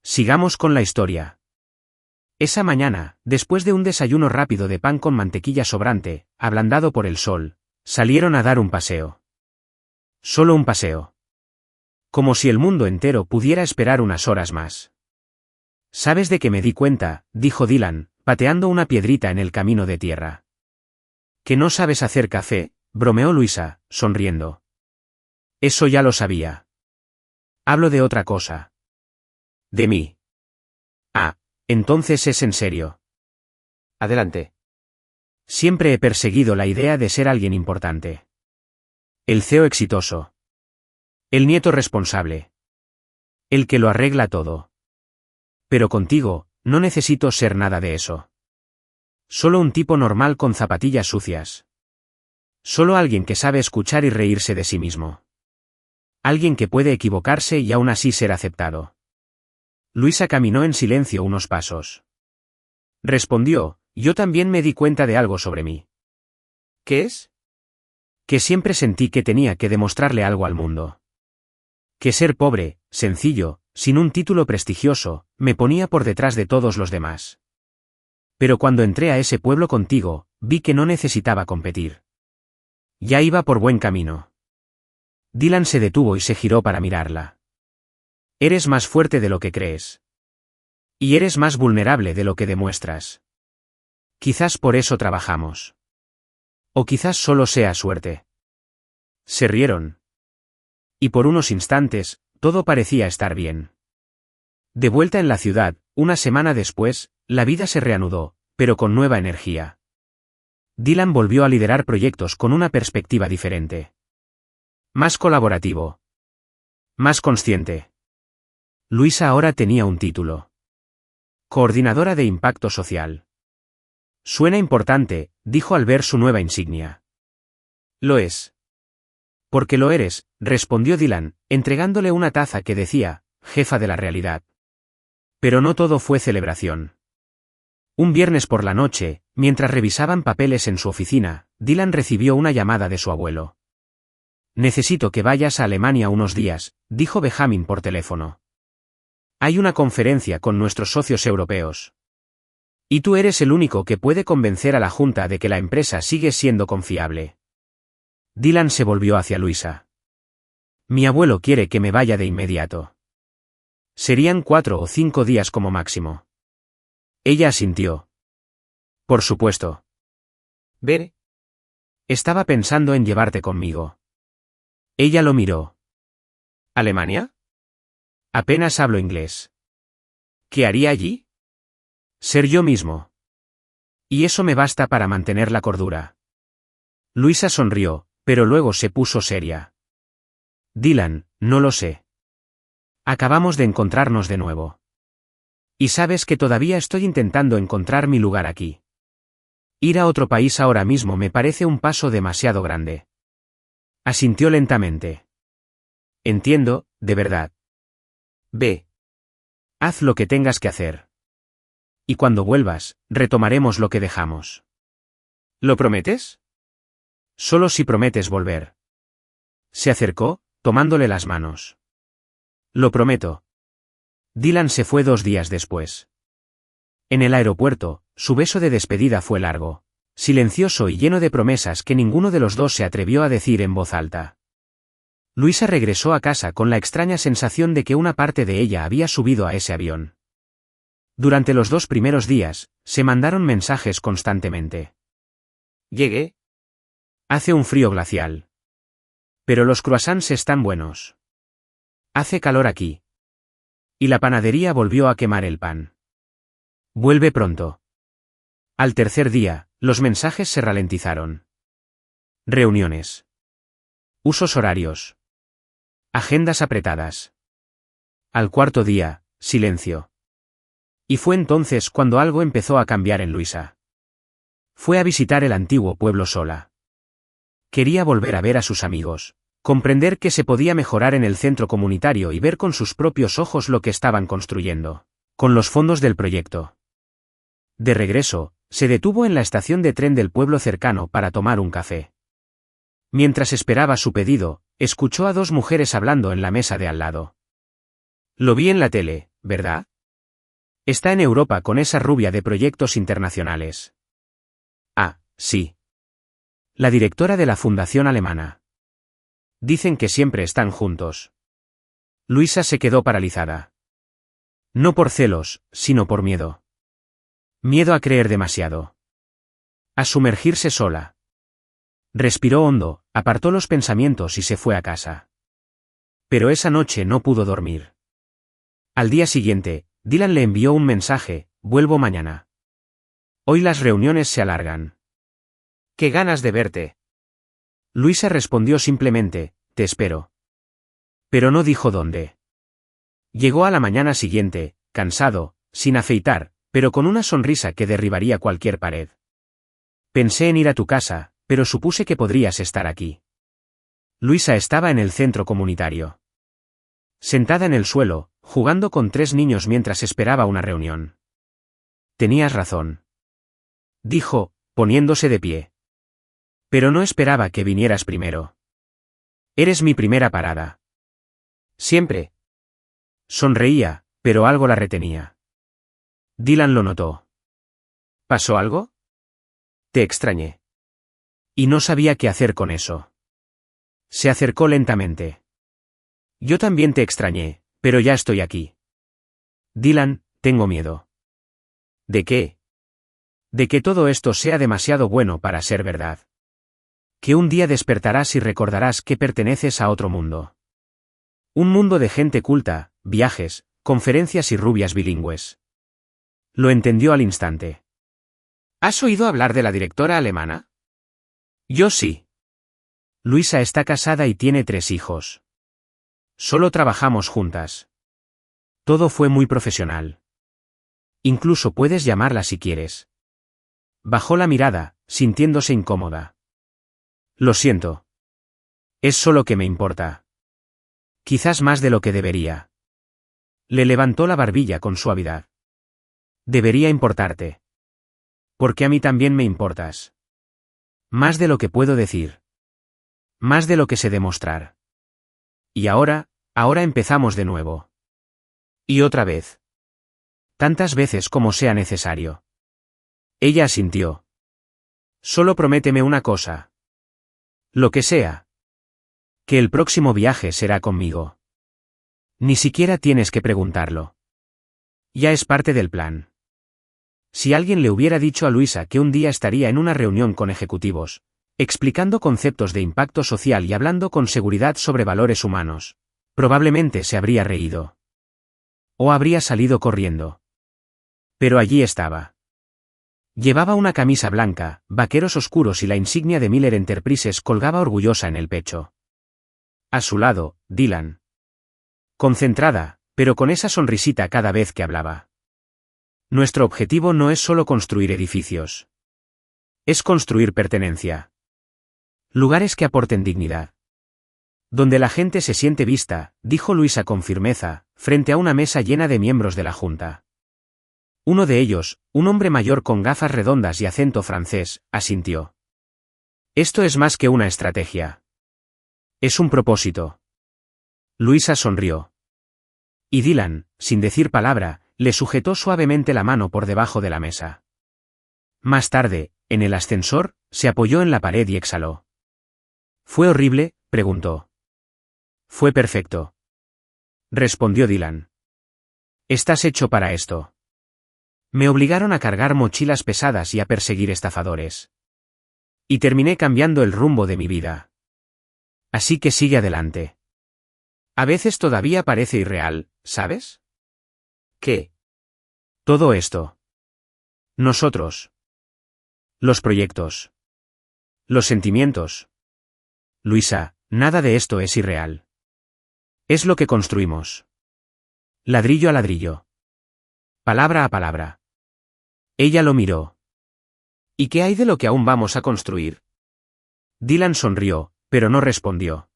Sigamos con la historia. Esa mañana, después de un desayuno rápido de pan con mantequilla sobrante, ablandado por el sol, salieron a dar un paseo. Solo un paseo. Como si el mundo entero pudiera esperar unas horas más. ¿Sabes de qué me di cuenta?, dijo Dylan, pateando una piedrita en el camino de tierra. ¿Que no sabes hacer café?, bromeó Luisa, sonriendo. Eso ya lo sabía. Hablo de otra cosa. De mí. Ah, entonces es en serio. Adelante. Siempre he perseguido la idea de ser alguien importante. El CEO exitoso. El nieto responsable. El que lo arregla todo. Pero contigo, no necesito ser nada de eso. Solo un tipo normal con zapatillas sucias. Solo alguien que sabe escuchar y reírse de sí mismo. Alguien que puede equivocarse y aún así ser aceptado. Luisa caminó en silencio unos pasos. Respondió, yo también me di cuenta de algo sobre mí. ¿Qué es? Que siempre sentí que tenía que demostrarle algo al mundo. Que ser pobre, sencillo, sin un título prestigioso, me ponía por detrás de todos los demás. Pero cuando entré a ese pueblo contigo, vi que no necesitaba competir. Ya iba por buen camino. Dylan se detuvo y se giró para mirarla. Eres más fuerte de lo que crees. Y eres más vulnerable de lo que demuestras. Quizás por eso trabajamos. O quizás solo sea suerte. Se rieron. Y por unos instantes, todo parecía estar bien. De vuelta en la ciudad, una semana después, la vida se reanudó, pero con nueva energía. Dylan volvió a liderar proyectos con una perspectiva diferente. Más colaborativo. Más consciente. Luisa ahora tenía un título. Coordinadora de Impacto Social. Suena importante, dijo al ver su nueva insignia. Lo es. Porque lo eres, respondió Dylan, entregándole una taza que decía, jefa de la realidad. Pero no todo fue celebración. Un viernes por la noche, mientras revisaban papeles en su oficina, Dylan recibió una llamada de su abuelo. Necesito que vayas a Alemania unos días, dijo Benjamin por teléfono. Hay una conferencia con nuestros socios europeos. Y tú eres el único que puede convencer a la Junta de que la empresa sigue siendo confiable. Dylan se volvió hacia Luisa. Mi abuelo quiere que me vaya de inmediato. Serían 4 o 5 días como máximo. Ella asintió. Por supuesto. ¿Ver? Estaba pensando en llevarte conmigo. Ella lo miró. ¿Alemania? Apenas hablo inglés. ¿Qué haría allí? Ser yo mismo. Y eso me basta para mantener la cordura. Luisa sonrió, pero luego se puso seria. Dylan, no lo sé. Acabamos de encontrarnos de nuevo. Y sabes que todavía estoy intentando encontrar mi lugar aquí. Ir a otro país ahora mismo me parece un paso demasiado grande. Asintió lentamente. Entiendo, de verdad. Ve. Haz lo que tengas que hacer. Y cuando vuelvas, retomaremos lo que dejamos. ¿Lo prometes? Solo si prometes volver. Se acercó, tomándole las manos. Lo prometo. Dylan se fue 2 días después. En el aeropuerto, su beso de despedida fue largo, silencioso y lleno de promesas que ninguno de los dos se atrevió a decir en voz alta. Luisa regresó a casa con la extraña sensación de que una parte de ella había subido a ese avión. Durante los 2 primeros días, se mandaron mensajes constantemente. Llegué. Hace un frío glacial. Pero los croissants están buenos. Hace calor aquí. Y la panadería volvió a quemar el pan. Vuelve pronto. Al tercer día, los mensajes se ralentizaron. Reuniones. Usos horarios. Agendas apretadas. Al cuarto día, silencio. Y fue entonces cuando algo empezó a cambiar en Luisa. Fue a visitar el antiguo pueblo sola. Quería volver a ver a sus amigos, comprender que se podía mejorar en el centro comunitario y ver con sus propios ojos lo que estaban construyendo, con los fondos del proyecto. De regreso, se detuvo en la estación de tren del pueblo cercano para tomar un café. Mientras esperaba su pedido, escuchó a 2 mujeres hablando en la mesa de al lado. Lo vi en la tele, ¿verdad? Está en Europa con esa rubia de proyectos internacionales. Ah, sí. La directora de la fundación alemana. Dicen que siempre están juntos. Luisa se quedó paralizada. No por celos, sino por miedo. Miedo a creer demasiado. A sumergirse sola. Respiró hondo, apartó los pensamientos y se fue a casa. Pero esa noche no pudo dormir. Al día siguiente, Dylan le envió un mensaje: vuelvo mañana. Hoy las reuniones se alargan. ¡Qué ganas de verte! Luisa respondió simplemente: te espero. Pero no dijo dónde. Llegó a la mañana siguiente, cansado, sin afeitar, pero con una sonrisa que derribaría cualquier pared. Pensé en ir a tu casa, pero supuse que podrías estar aquí. Luisa estaba en el centro comunitario. Sentada en el suelo, jugando con 3 niños mientras esperaba una reunión. Tenías razón. dijo, poniéndose de pie. Pero no esperaba que vinieras primero. Eres mi primera parada. Siempre. Sonreía, pero algo la retenía. Dylan lo notó. ¿Pasó algo? Te extrañé. Y no sabía qué hacer con eso. Se acercó lentamente. Yo también te extrañé, pero ya estoy aquí. Dylan, tengo miedo. ¿De qué? De que todo esto sea demasiado bueno para ser verdad. Que un día despertarás y recordarás que perteneces a otro mundo. Un mundo de gente culta, viajes, conferencias y rubias bilingües. Lo entendió al instante. ¿Has oído hablar de la directora alemana? Yo sí. Luisa está casada y tiene 3 hijos. Solo trabajamos juntas. Todo fue muy profesional. Incluso puedes llamarla si quieres. Bajó la mirada, sintiéndose incómoda. Lo siento. Es solo que me importa. Quizás más de lo que debería. Le levantó la barbilla con suavidad. Debería importarte. Porque a mí también me importas. Más de lo que puedo decir. Más de lo que sé demostrar. Y ahora empezamos de nuevo. Y otra vez. Tantas veces como sea necesario. Ella asintió. Solo prométeme una cosa. Lo que sea. Que el próximo viaje será conmigo. Ni siquiera tienes que preguntarlo. Ya es parte del plan. Si alguien le hubiera dicho a Luisa que un día estaría en una reunión con ejecutivos, explicando conceptos de impacto social y hablando con seguridad sobre valores humanos, probablemente se habría reído. O habría salido corriendo. Pero allí estaba. Llevaba una camisa blanca, vaqueros oscuros y la insignia de Miller Enterprises colgaba orgullosa en el pecho. A su lado, Dylan. Concentrada, pero con esa sonrisita cada vez que hablaba. Nuestro objetivo no es solo construir edificios. Es construir pertenencia. Lugares que aporten dignidad. Donde la gente se siente vista, dijo Luisa con firmeza, frente a una mesa llena de miembros de la Junta. Uno de ellos, un hombre mayor con gafas redondas y acento francés, asintió. Esto es más que una estrategia. Es un propósito. Luisa sonrió. Y Dylan, sin decir palabra, le sujetó suavemente la mano por debajo de la mesa. Más tarde, en el ascensor, se apoyó en la pared y exhaló. ¿Fue horrible?, preguntó. Fue perfecto. Respondió Dylan. Estás hecho para esto. Me obligaron a cargar mochilas pesadas y a perseguir estafadores. Y terminé cambiando el rumbo de mi vida. Así que sigue adelante. A veces todavía parece irreal, ¿sabes? ¿Qué? Todo esto. Nosotros. Los proyectos. Los sentimientos. Luisa, nada de esto es irreal. Es lo que construimos. Ladrillo a ladrillo. Palabra a palabra. Ella lo miró. ¿Y qué hay de lo que aún vamos a construir? Dylan sonrió, pero no respondió.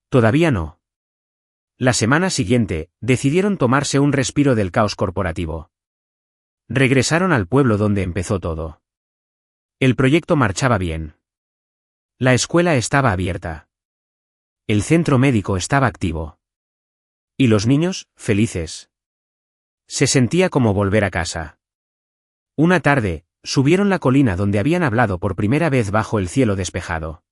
Todavía no. La semana siguiente, decidieron tomarse un respiro del caos corporativo. Regresaron al pueblo donde empezó todo. El proyecto marchaba bien. La escuela estaba abierta. El centro médico estaba activo. Y los niños, felices. Se sentía como volver a casa. Una tarde, subieron la colina donde habían hablado por primera vez bajo el cielo despejado.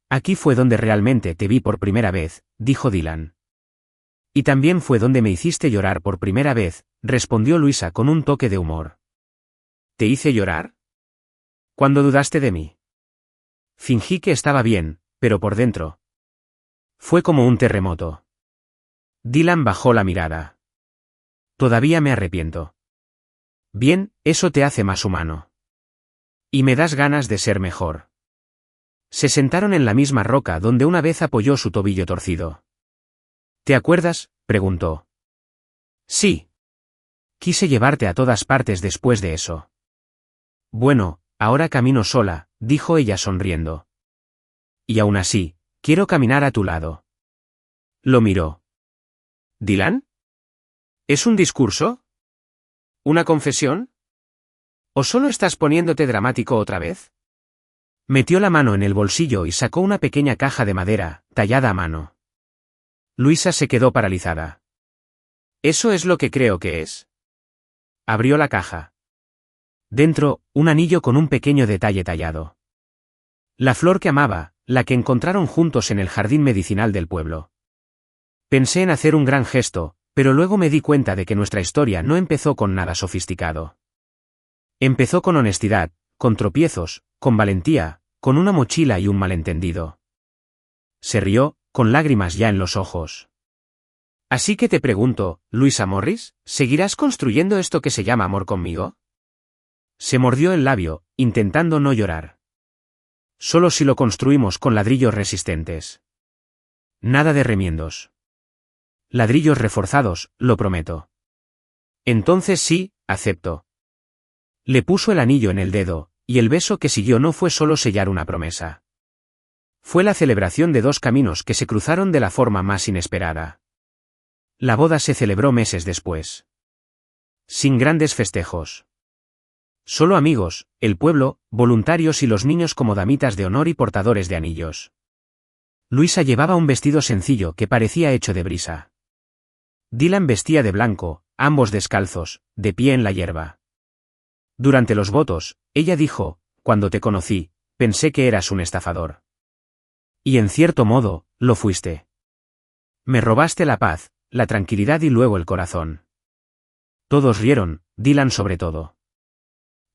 Aquí fue donde realmente te vi por primera vez, dijo Dylan. Y también fue donde me hiciste llorar por primera vez, respondió Luisa con un toque de humor. ¿Te hice llorar? ¿Cuándo dudaste de mí? Fingí que estaba bien, pero por dentro. Fue como un terremoto. Dylan bajó la mirada. Todavía me arrepiento. Bien, eso te hace más humano. Y me das ganas de ser mejor. Se sentaron en la misma roca donde una vez apoyó su tobillo torcido. ¿Te acuerdas?, preguntó. Sí. Quise llevarte a todas partes después de eso. Bueno, ahora camino sola, dijo ella sonriendo. Y aún así, quiero caminar a tu lado. Lo miró. ¿Dylan? ¿Es un discurso? ¿Una confesión? ¿O solo estás poniéndote dramático otra vez? Metió la mano en el bolsillo y sacó una pequeña caja de madera, tallada a mano. Luisa se quedó paralizada. Eso es lo que creo que es. Abrió la caja. Dentro, un anillo con un pequeño detalle tallado. La flor que amaba, la que encontraron juntos en el jardín medicinal del pueblo. Pensé en hacer un gran gesto, pero luego me di cuenta de que nuestra historia no empezó con nada sofisticado. Empezó con honestidad, con tropiezos, con valentía, con una mochila y un malentendido. Se rió, con lágrimas ya en los ojos. Así que te pregunto, Luisa Morris, ¿seguirás construyendo esto que se llama amor conmigo? Se mordió el labio, intentando no llorar. Solo si lo construimos con ladrillos resistentes. Nada de remiendos. Ladrillos reforzados, lo prometo. Entonces sí, acepto. Le puso el anillo en el dedo, y el beso que siguió no fue solo sellar una promesa. Fue la celebración de dos caminos que se cruzaron de la forma más inesperada. La boda se celebró meses después. Sin grandes festejos. Solo amigos, el pueblo, voluntarios y los niños como damitas de honor y portadores de anillos. Luisa llevaba un vestido sencillo que parecía hecho de brisa. Dylan vestía de blanco, ambos descalzos, de pie en la hierba. Durante los votos, ella dijo, cuando te conocí, pensé que eras un estafador. Y en cierto modo, lo fuiste. Me robaste la paz, la tranquilidad y luego el corazón. Todos rieron, Dylan sobre todo.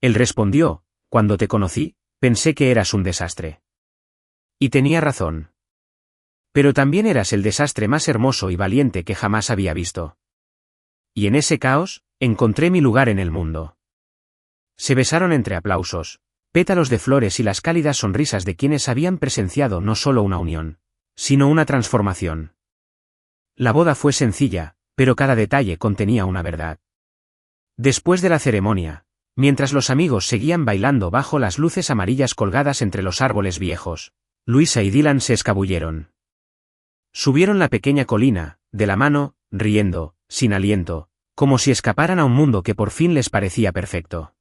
Él respondió, cuando te conocí, pensé que eras un desastre. Y tenía razón. Pero también eras el desastre más hermoso y valiente que jamás había visto. Y en ese caos, encontré mi lugar en el mundo. Se besaron entre aplausos, pétalos de flores y las cálidas sonrisas de quienes habían presenciado no solo una unión, sino una transformación. La boda fue sencilla, pero cada detalle contenía una verdad. Después de la ceremonia, mientras los amigos seguían bailando bajo las luces amarillas colgadas entre los árboles viejos, Luisa y Dylan se escabulleron. Subieron la pequeña colina, de la mano, riendo, sin aliento, como si escaparan a un mundo que por fin les parecía perfecto.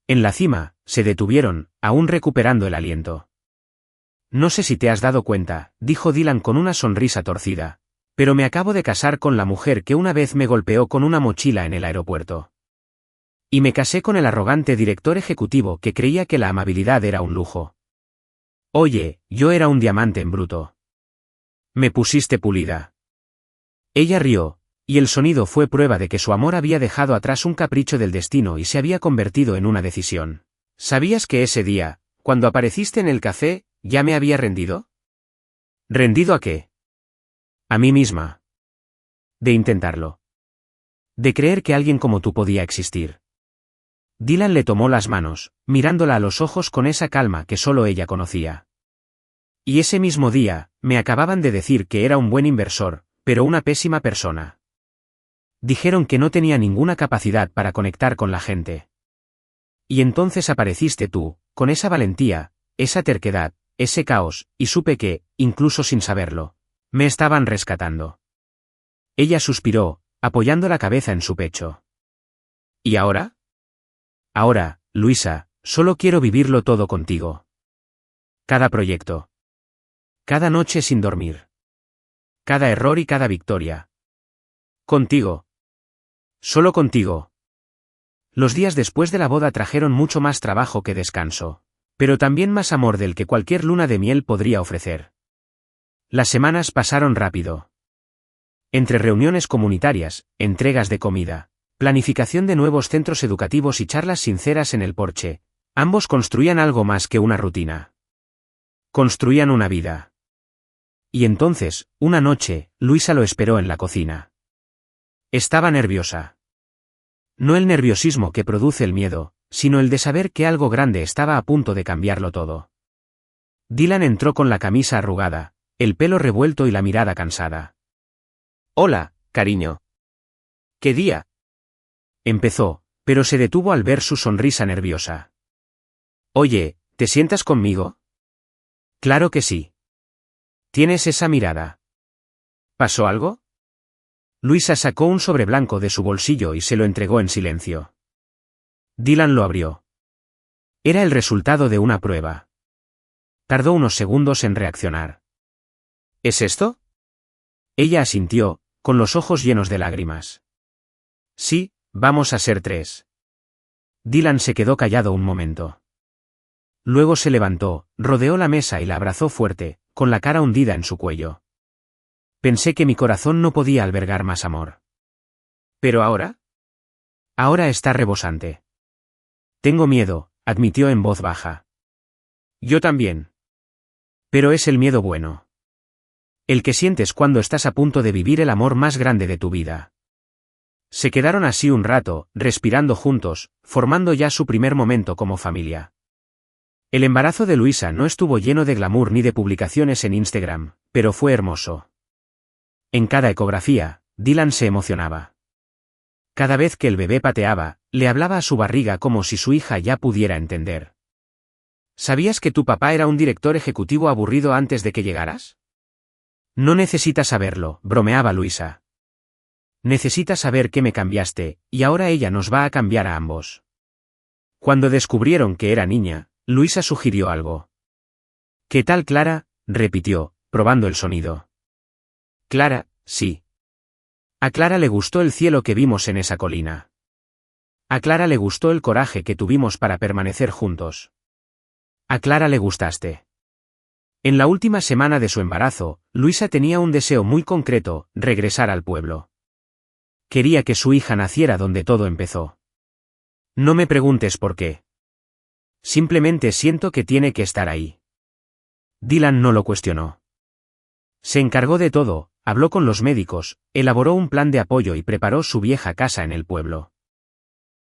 En la cima, se detuvieron, aún recuperando el aliento. No sé si te has dado cuenta, dijo Dylan con una sonrisa torcida, pero me acabo de casar con la mujer que una vez me golpeó con una mochila en el aeropuerto. Y me casé con el arrogante director ejecutivo que creía que la amabilidad era un lujo. Oye, yo era un diamante en bruto. Me pusiste pulida. Ella rió, y el sonido fue prueba de que su amor había dejado atrás un capricho del destino y se había convertido en una decisión. ¿Sabías que ese día, cuando apareciste en el café, ya me había rendido? ¿Rendido a qué? A mí misma. De intentarlo. De creer que alguien como tú podía existir. Dylan le tomó las manos, mirándola a los ojos con esa calma que solo ella conocía. Y ese mismo día, me acababan de decir que era un buen inversor, pero una pésima persona. Dijeron que no tenía ninguna capacidad para conectar con la gente. Y entonces apareciste tú, con esa valentía, esa terquedad, ese caos, y supe que, incluso sin saberlo, me estaban rescatando. Ella suspiró, apoyando la cabeza en su pecho. ¿Y ahora? Ahora, Luisa, solo quiero vivirlo todo contigo. Cada proyecto. Cada noche sin dormir. Cada error y cada victoria. Contigo. Solo contigo. Los días después de la boda trajeron mucho más trabajo que descanso, pero también más amor del que cualquier luna de miel podría ofrecer. Las semanas pasaron rápido. Entre reuniones comunitarias, entregas de comida, planificación de nuevos centros educativos y charlas sinceras en el porche, ambos construían algo más que una rutina. Construían una vida. Y entonces, una noche, Luisa lo esperó en la cocina. Estaba nerviosa. No el nerviosismo que produce el miedo, sino el de saber que algo grande estaba a punto de cambiarlo todo. Dylan entró con la camisa arrugada, el pelo revuelto y la mirada cansada. Hola, cariño. ¿Qué día? Empezó, pero se detuvo al ver su sonrisa nerviosa. Oye, ¿te sientas conmigo? Claro que sí. Tienes esa mirada. ¿Pasó algo? Luisa sacó un sobre blanco de su bolsillo y se lo entregó en silencio. Dylan lo abrió. Era el resultado de una prueba. Tardó unos segundos en reaccionar. ¿Es esto? Ella asintió, con los ojos llenos de lágrimas. Sí, vamos a ser 3. Dylan se quedó callado un momento. Luego se levantó, rodeó la mesa y la abrazó fuerte, con la cara hundida en su cuello. Pensé que mi corazón no podía albergar más amor. ¿Pero ahora? Ahora está rebosante. Tengo miedo, admitió en voz baja. Yo también. Pero es el miedo bueno. El que sientes cuando estás a punto de vivir el amor más grande de tu vida. Se quedaron así un rato, respirando juntos, formando ya su primer momento como familia. El embarazo de Luisa no estuvo lleno de glamour ni de publicaciones en Instagram, pero fue hermoso. En cada ecografía, Dylan se emocionaba. Cada vez que el bebé pateaba, le hablaba a su barriga como si su hija ya pudiera entender. ¿Sabías que tu papá era un director ejecutivo aburrido antes de que llegaras? No necesitas saberlo, bromeaba Luisa. Necesitas saber que me cambiaste, y ahora ella nos va a cambiar a ambos. Cuando descubrieron que era niña, Luisa sugirió algo. ¿Qué tal, Clara?, repitió, probando el sonido. Clara, sí. A Clara le gustó el cielo que vimos en esa colina. A Clara le gustó el coraje que tuvimos para permanecer juntos. A Clara le gustaste. En la última semana de su embarazo, Luisa tenía un deseo muy concreto: regresar al pueblo. Quería que su hija naciera donde todo empezó. No me preguntes por qué. Simplemente siento que tiene que estar ahí. Dylan no lo cuestionó. Se encargó de todo, habló con los médicos, elaboró un plan de apoyo y preparó su vieja casa en el pueblo.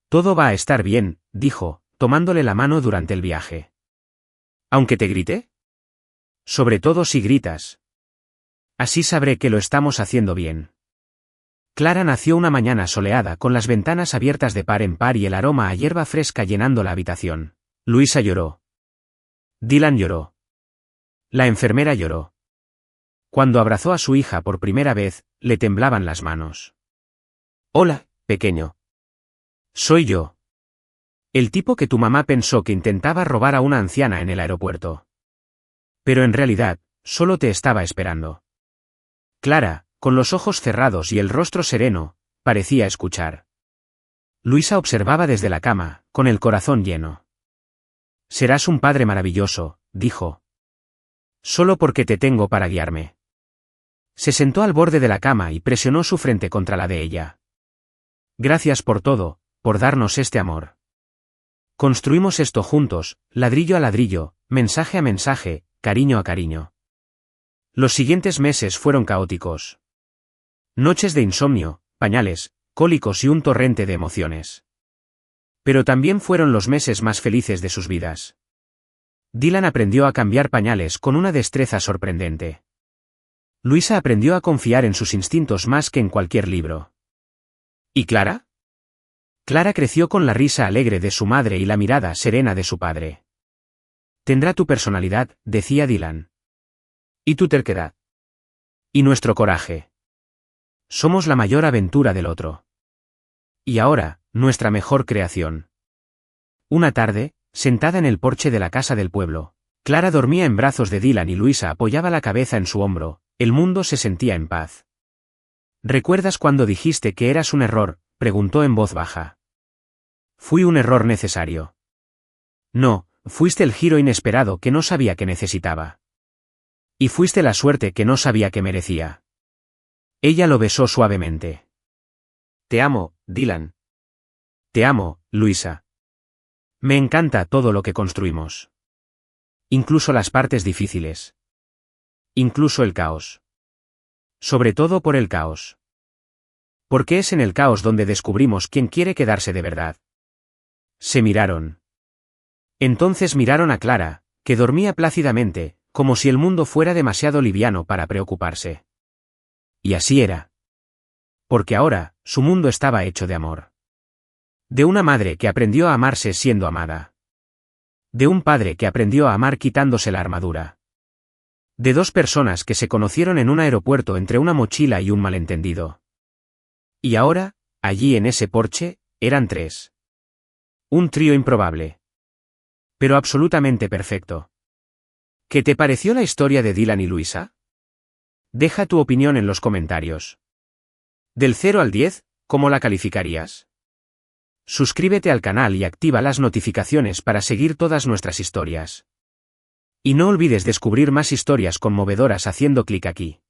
Todo va a estar bien, dijo, tomándole la mano durante el viaje. ¿Aunque te grite? Sobre todo si gritas. Así sabré que lo estamos haciendo bien. Clara nació una mañana soleada con las ventanas abiertas de par en par y el aroma a hierba fresca llenando la habitación. Luisa lloró. Dylan lloró. La enfermera lloró. Cuando abrazó a su hija por primera vez, le temblaban las manos. Hola, pequeño. Soy yo. El tipo que tu mamá pensó que intentaba robar a una anciana en el aeropuerto. Pero en realidad, solo te estaba esperando. Clara, con los ojos cerrados y el rostro sereno, parecía escuchar. Luisa observaba desde la cama, con el corazón lleno. Serás un padre maravilloso, dijo. Solo porque te tengo para guiarme. Se sentó al borde de la cama y presionó su frente contra la de ella. Gracias por todo, por darnos este amor. Construimos esto juntos, ladrillo a ladrillo, mensaje a mensaje, cariño a cariño. Los siguientes meses fueron caóticos. Noches de insomnio, pañales, cólicos y un torrente de emociones. Pero también fueron los meses más felices de sus vidas. Dylan aprendió a cambiar pañales con una destreza sorprendente. Luisa aprendió a confiar en sus instintos más que en cualquier libro. ¿Y Clara? Clara creció con la risa alegre de su madre y la mirada serena de su padre. Tendrá tu personalidad, decía Dylan. Y tu terquedad. Y nuestro coraje. Somos la mayor aventura del otro. Y ahora, nuestra mejor creación. Una tarde, sentada en el porche de la casa del pueblo, Clara dormía en brazos de Dylan y Luisa apoyaba la cabeza en su hombro. El mundo se sentía en paz. ¿Recuerdas cuando dijiste que eras un error?, preguntó en voz baja. Fui un error necesario. No, fuiste el giro inesperado que no sabía que necesitaba. Y fuiste la suerte que no sabía que merecía. Ella lo besó suavemente. Te amo, Dylan. Te amo, Luisa. Me encanta todo lo que construimos. Incluso las partes difíciles. Incluso el caos. Sobre todo por el caos. Porque es en el caos donde descubrimos quién quiere quedarse de verdad. Se miraron. Entonces miraron a Clara, que dormía plácidamente, como si el mundo fuera demasiado liviano para preocuparse. Y así era. Porque ahora, su mundo estaba hecho de amor. De una madre que aprendió a amarse siendo amada. De un padre que aprendió a amar quitándose la armadura. De dos personas que se conocieron en un aeropuerto entre una mochila y un malentendido. Y ahora, allí en ese porche, eran 3. Un trío improbable. Pero absolutamente perfecto. ¿Qué te pareció la historia de Dylan y Luisa? Deja tu opinión en los comentarios. Del 0 al 10, ¿cómo la calificarías? Suscríbete al canal y activa las notificaciones para seguir todas nuestras historias. Y no olvides descubrir más historias conmovedoras haciendo clic aquí.